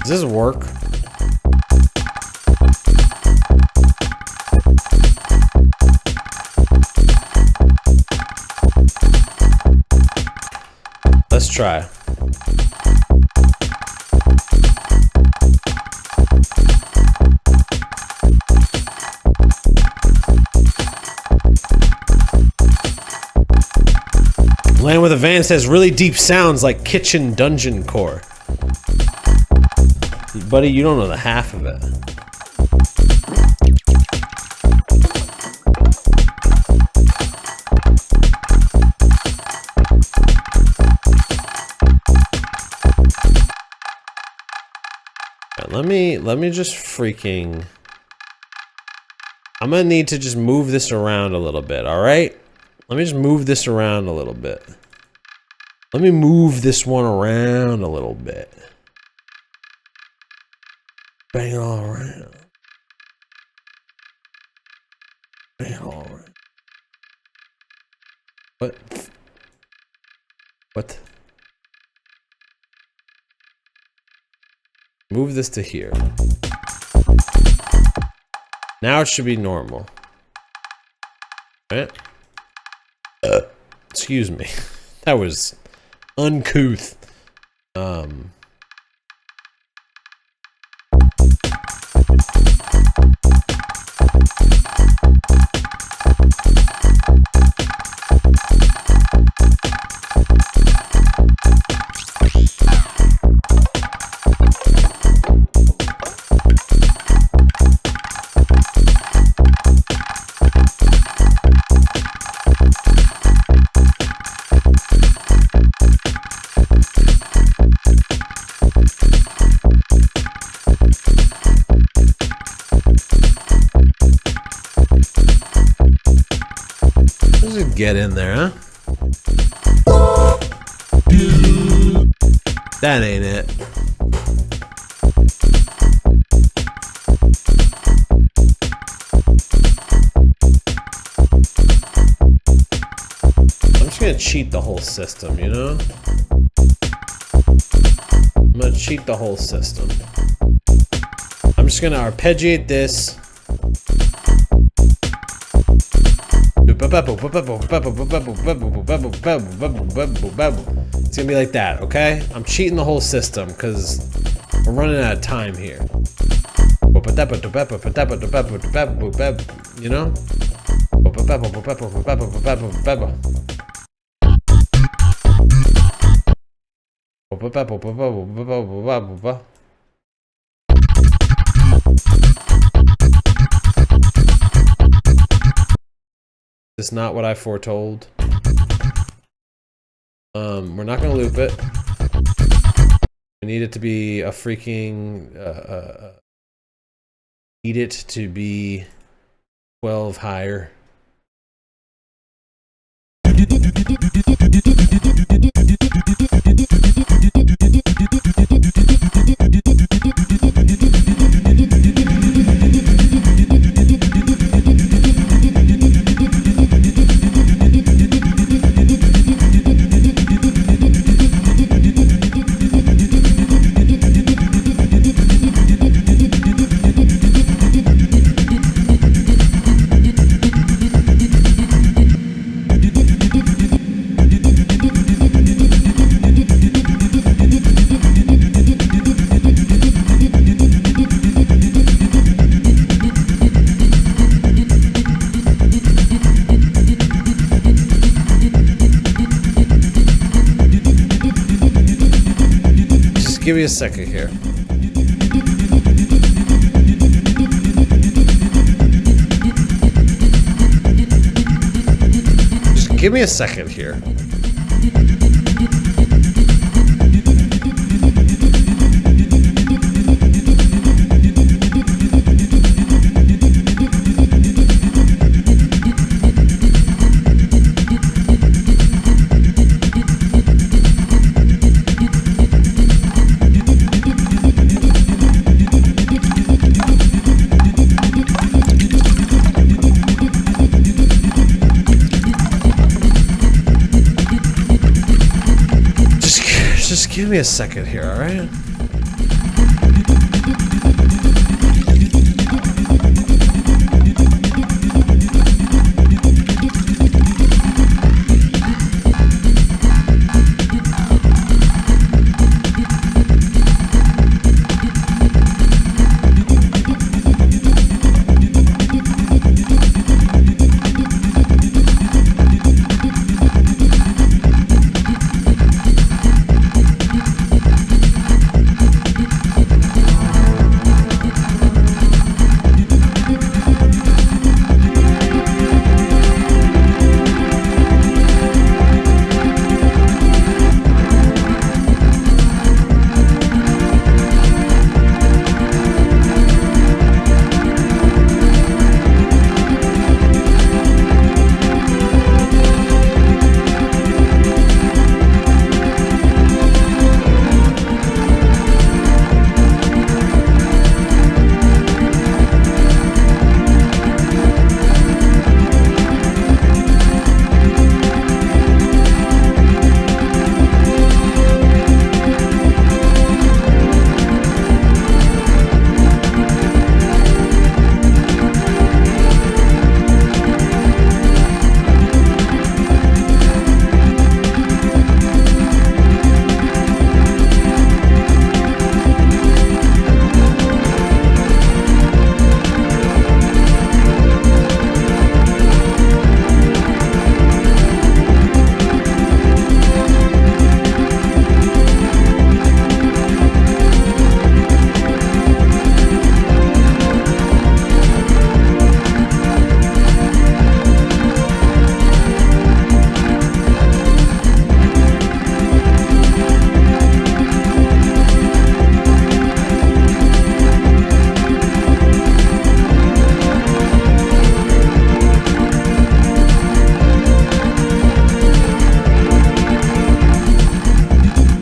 Does this work? Let's try. Land with a Van says really deep sounds like kitchen dungeon core. Buddy, you don't know the half of it. Right, let me just freaking... I'm gonna need to just move this around a little bit, alright? Let me just move this around a little bit. Let me move this one around a little bit. Bang it all around. Bang it all around. What? What? Move this to here. Now it should be normal. Right? Excuse me. That was uncouth. Get in there, huh? That ain't it. I'm just gonna cheat the whole system, you know? I'm gonna cheat the whole system. I'm just gonna arpeggiate this. It's gonna be like that, okay? I'm cheating the whole system because we're running out of time here. You know? Is this not what I foretold? We're not gonna loop it. We need it to be a freaking need it to be 12 higher. Give me a second here. Just give me a second here. Just give me a second here, all right?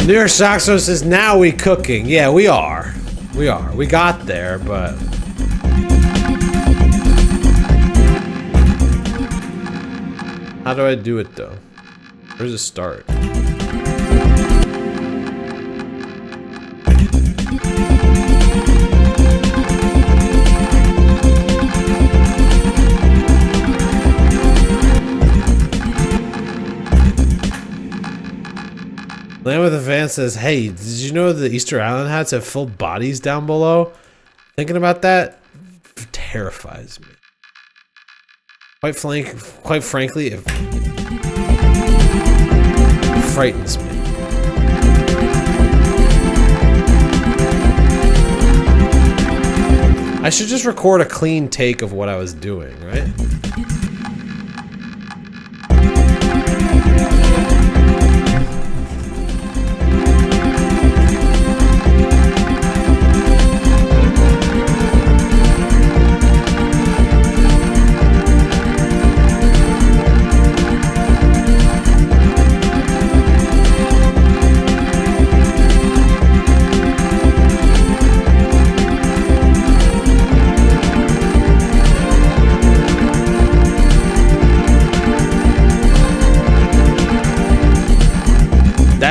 New York Saxo says, now we cooking. Yeah, we are. We are. We got there, but... How do I do it, though? Where does it start? Land with a Van says, hey, did you know the Easter Island hats have full bodies down below? Thinking about that terrifies me. Quite frankly, it frightens me. I should just record a clean take of what I was doing, right?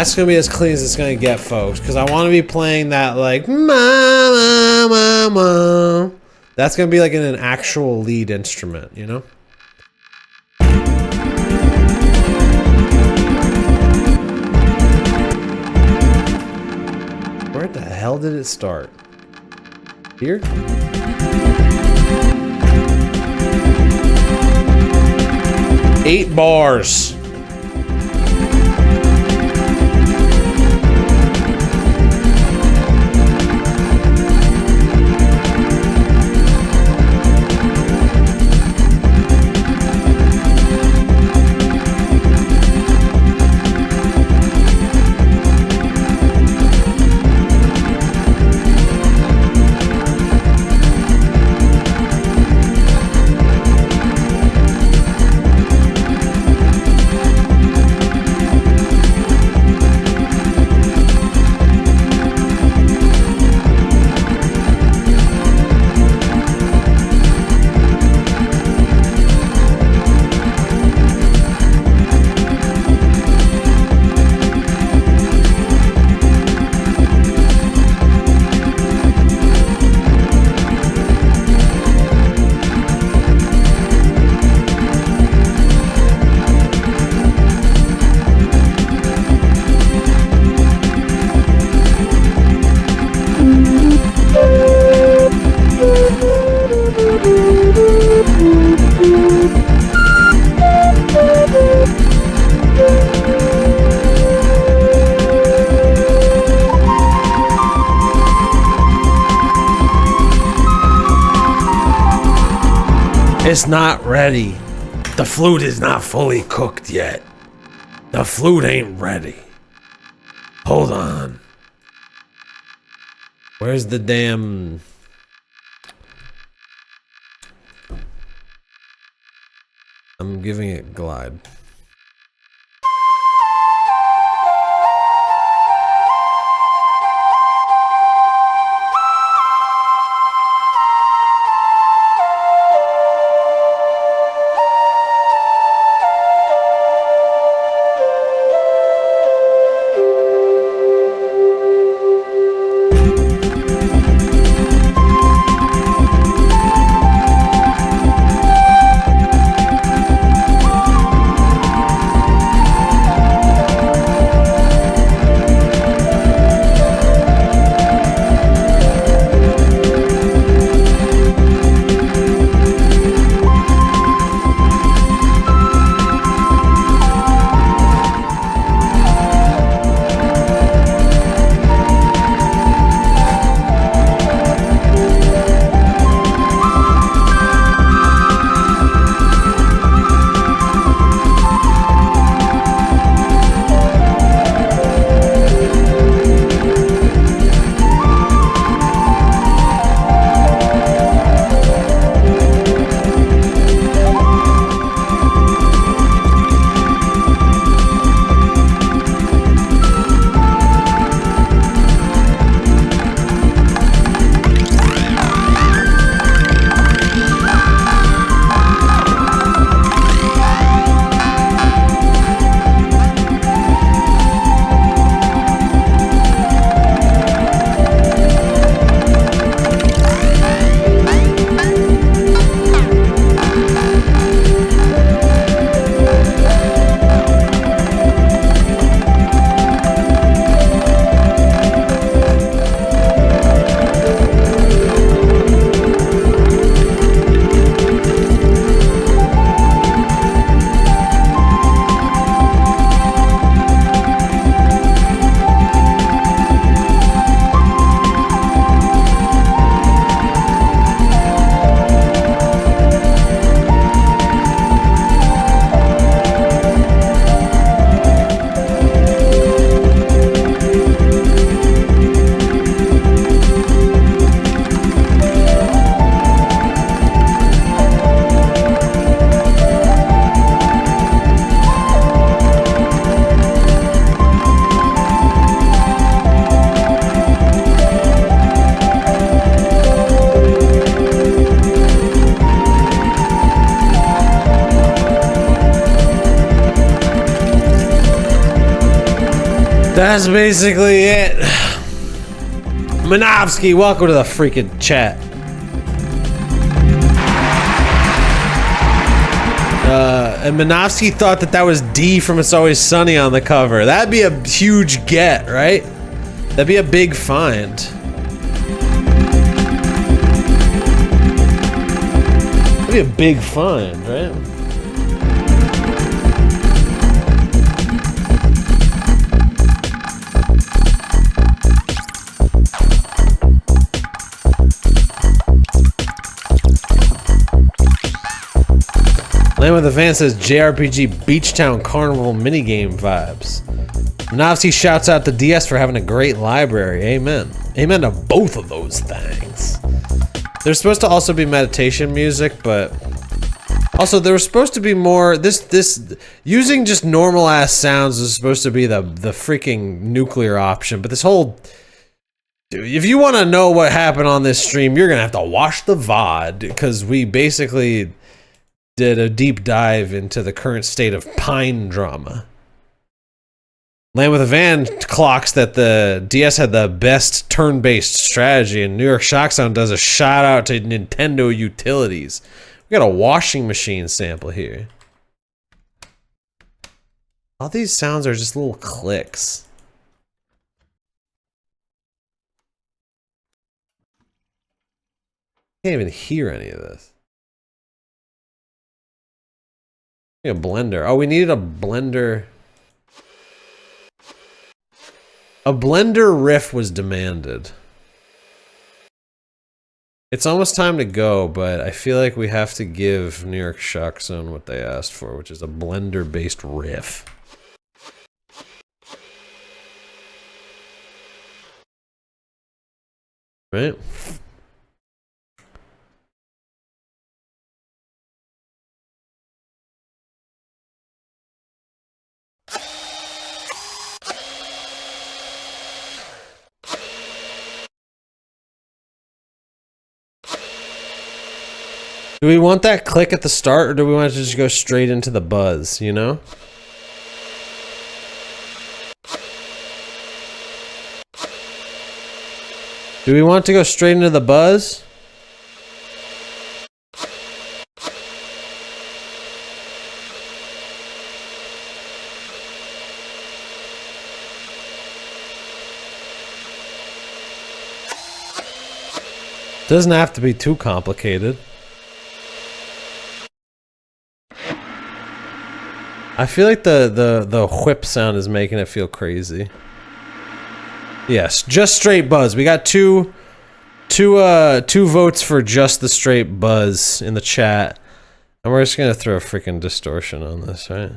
That's gonna be as clean as it's gonna get, folks. Because I want to be playing that like ma ma ma ma. That's gonna be like in an actual lead instrument, you know. Where the hell did it start? Here? 8 bars. It's not ready. The flute is not fully cooked yet. The flute ain't ready. Hold on. Where's the damn... I'm giving it glide. That's basically it. Manovsky, welcome to the freaking chat. And Manovsky thought that was D from It's Always Sunny on the cover. That'd be a huge get, right? That'd be a big find. That'd be a big find, right? Land with the Van says JRPG Beachtown Carnival minigame vibes. Manovsky shouts out the DS for having a great library. Amen. Amen to both of those things. There's supposed to also be meditation music, but also there was supposed to be more. This using just normal ass sounds is supposed to be the freaking nuclear option. But this whole, dude, if you want to know what happened on this stream, you're gonna have to watch the VOD because we basically did a deep dive into the current state of PineDrama. Land with a Van clocks that the DS had the best turn-based strategy, and New York Shock Sound does a shout out to Nintendo Utilities. We got a washing machine sample here. All these sounds are just little clicks. Can't even hear any of this. A blender. Oh, we needed a blender. A blender riff was demanded. It's almost time to go, but I feel like we have to give New York Shock Zone what they asked for, which is a blender-based riff. Right? Do we want that click at the start, or do we want to just go straight into the buzz, you know? Do we want to go straight into the buzz? Doesn't have to be too complicated. I feel like the whip sound is making it feel crazy. Yes, just straight buzz. We got two votes for just the straight buzz in the chat. And we're just gonna throw a freaking distortion on this, right?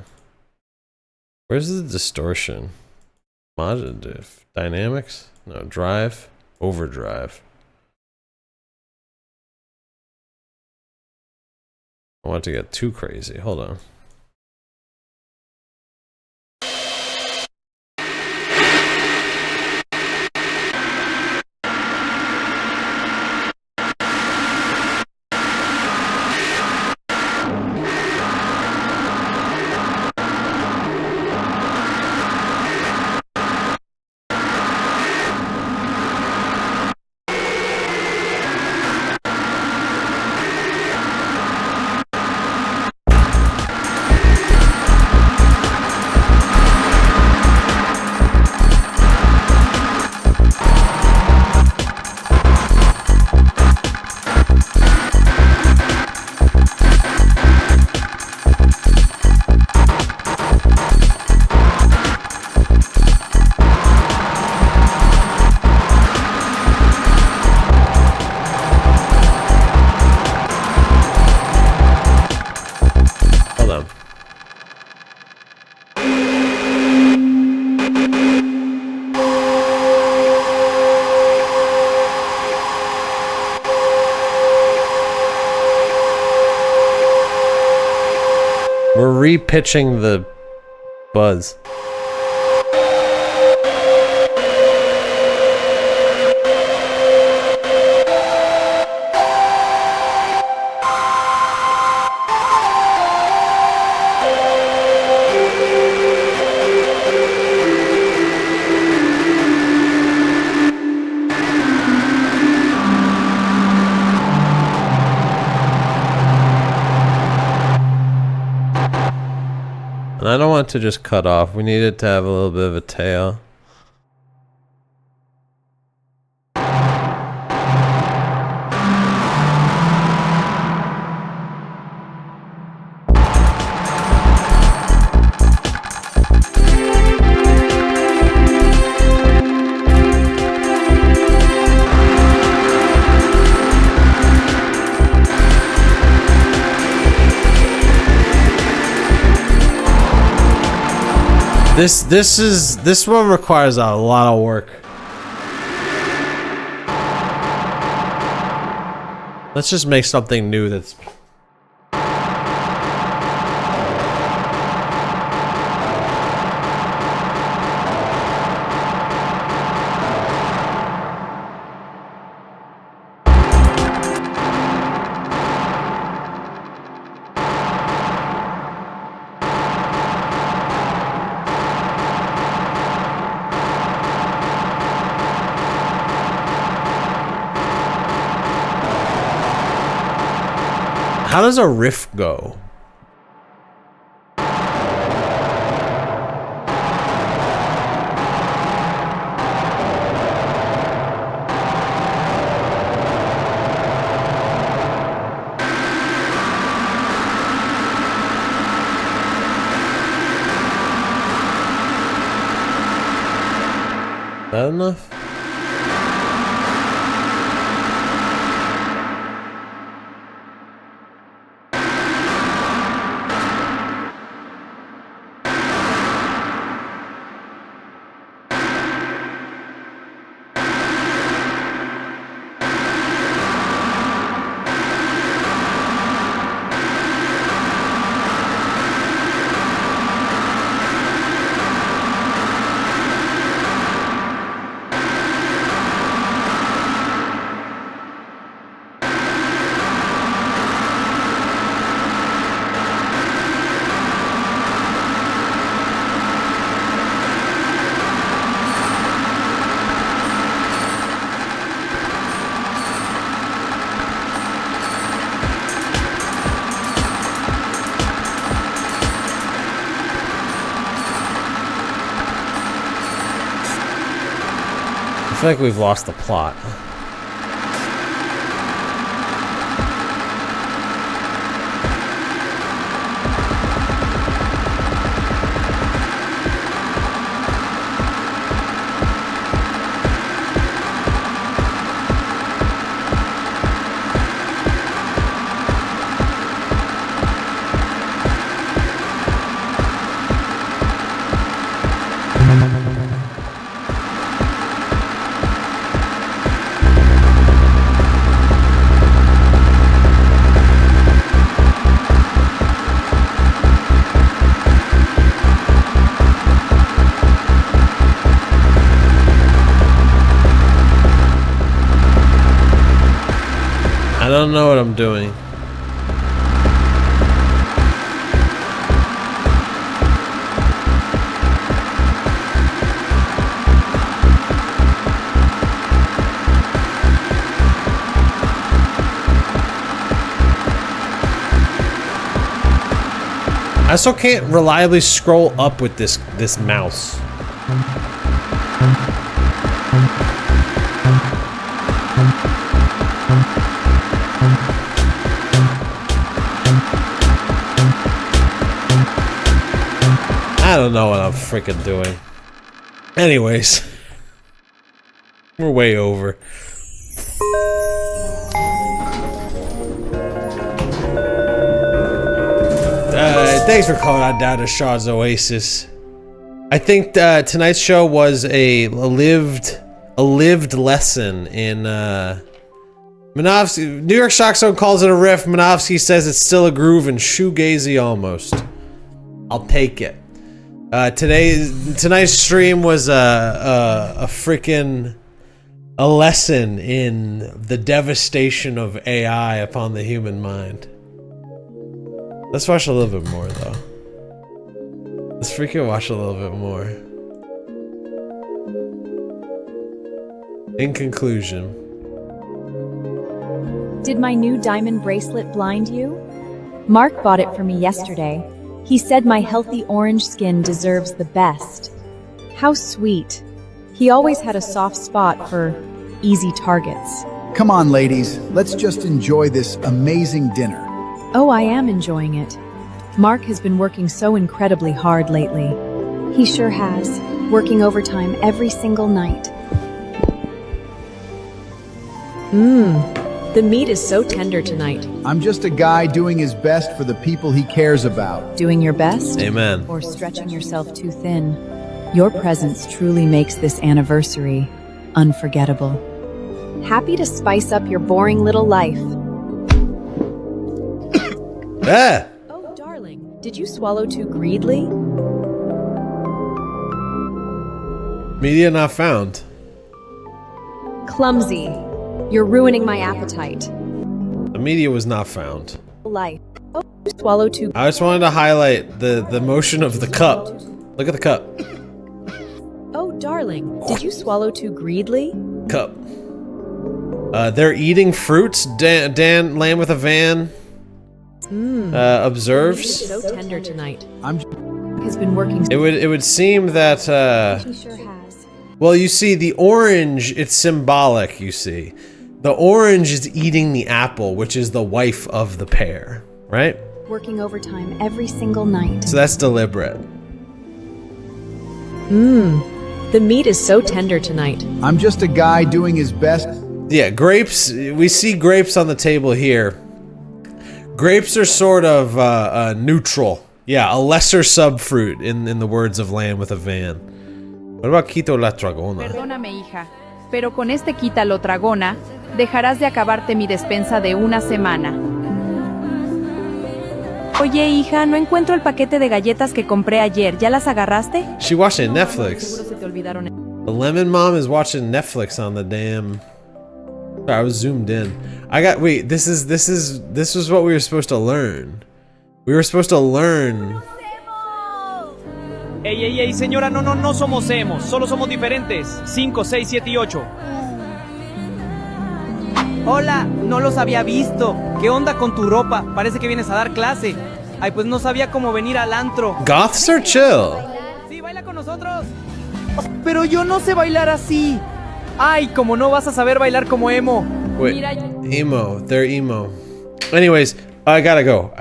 Where's the distortion? Modulative. Dynamics? No, drive. Overdrive. I want to get too crazy. Hold on. We're re-pitching the buzz. And I don't want it to just cut off. We need it to have a little bit of a tail. This one requires a lot of work. Let's just make something new that's how does a riff go? Is that enough? I feel like we've lost the plot. I don't know what I'm doing. I still can't reliably scroll up with this mouse. I don't know what I'm freaking doing. Anyways, we're way over. Thanks for calling out down to Shaw's Oasis. I think tonight's show was a lived lesson in Minovsky. New York Shock Zone calls it a riff. Minovsky says it's still a groove and shoegazy almost. I'll take it. Tonight's stream was a freaking lesson in the devastation of AI upon the human mind. Let's watch a little bit more though. Let's freaking watch a little bit more. In conclusion. Did my new diamond bracelet blind you? Mark bought it for me yesterday. He said my healthy orange skin deserves the best. How sweet. He always had a soft spot for easy targets. Come on, ladies. Let's just enjoy this amazing dinner. Oh, I am enjoying it. Mark has been working so incredibly hard lately. He sure has, working overtime every single night. The meat is so tender tonight. I'm just a guy doing his best for the people he cares about. Doing your best? Amen. Or stretching yourself too thin. Your presence truly makes this anniversary unforgettable. Happy to spice up your boring little life. Ah! Oh, darling, did you swallow too greedily? Media not found. Clumsy. You're ruining my appetite. The media was not found. Life. Oh, you swallow too. I just wanted to highlight the motion of the cup. Look at the cup. Oh, darling, did you swallow too greedily? Cup. They're eating fruits. Dan Lamb with a Van observes. So tender tonight. I'm Has been working. It would seem that He sure has. well, you see the orange, it's symbolic, you see. The orange is eating the apple, which is the wife of the pair, right? Working overtime every single night. So that's deliberate. The meat is so tender tonight. I'm just a guy doing his best. Yeah, grapes, we see grapes on the table here. Grapes are sort of neutral. Yeah, a lesser subfruit in the words of Lamb with a Van. What about Quito la Dragona? Perdóname, hija, pero con este quítalo tragona, dejarás de acabarte mi despensa de una semana. Oye, hija, no encuentro el paquete de galletas que compré ayer. ¿Ya las agarraste? She watching Netflix. Seguro se te olvidaron. The lemon mom is watching Netflix on the damn. Sorry, I was zoomed in. Wait, this was what we were supposed to learn. We were supposed to learn. Ey, señora, no somos emos, solo somos diferentes. 5, 6, 7 y 8. Hola, no los había visto. ¿Qué onda con tu ropa? Parece que vienes a dar clase. Ay, pues no sabía cómo venir al antro. Goths are chill. Sí, baila con nosotros. Pero yo no sé bailar así. Ay, como no vas a saber bailar como emo. Wait, emo. They're emo. Anyways, I gotta go.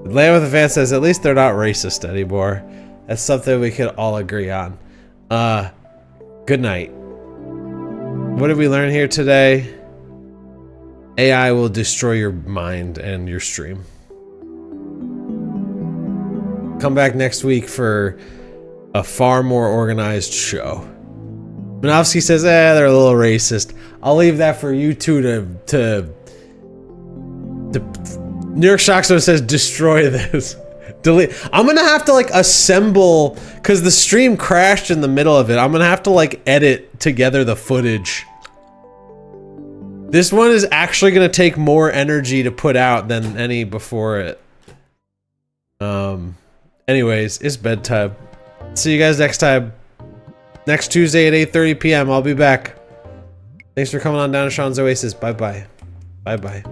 Lamb with a Fan says, at least they're not racist anymore. That's something we could all agree on. Good night. What did we learn here today? AI will destroy your mind and your stream. Come back next week for a far more organized show. Minovsky says, they're a little racist. I'll leave that for you two to New York Shockstone says, destroy this. Delete. I'm gonna have to like assemble, because the stream crashed in the middle of it. I'm gonna have to like edit together the footage. This one is actually gonna take more energy to put out than any before it. Anyways, it's bedtime. See you guys next time. Next Tuesday at 8:30 p.m. I'll be back. Thanks for coming on down to Sean's Oasis. Bye-bye. Bye-bye.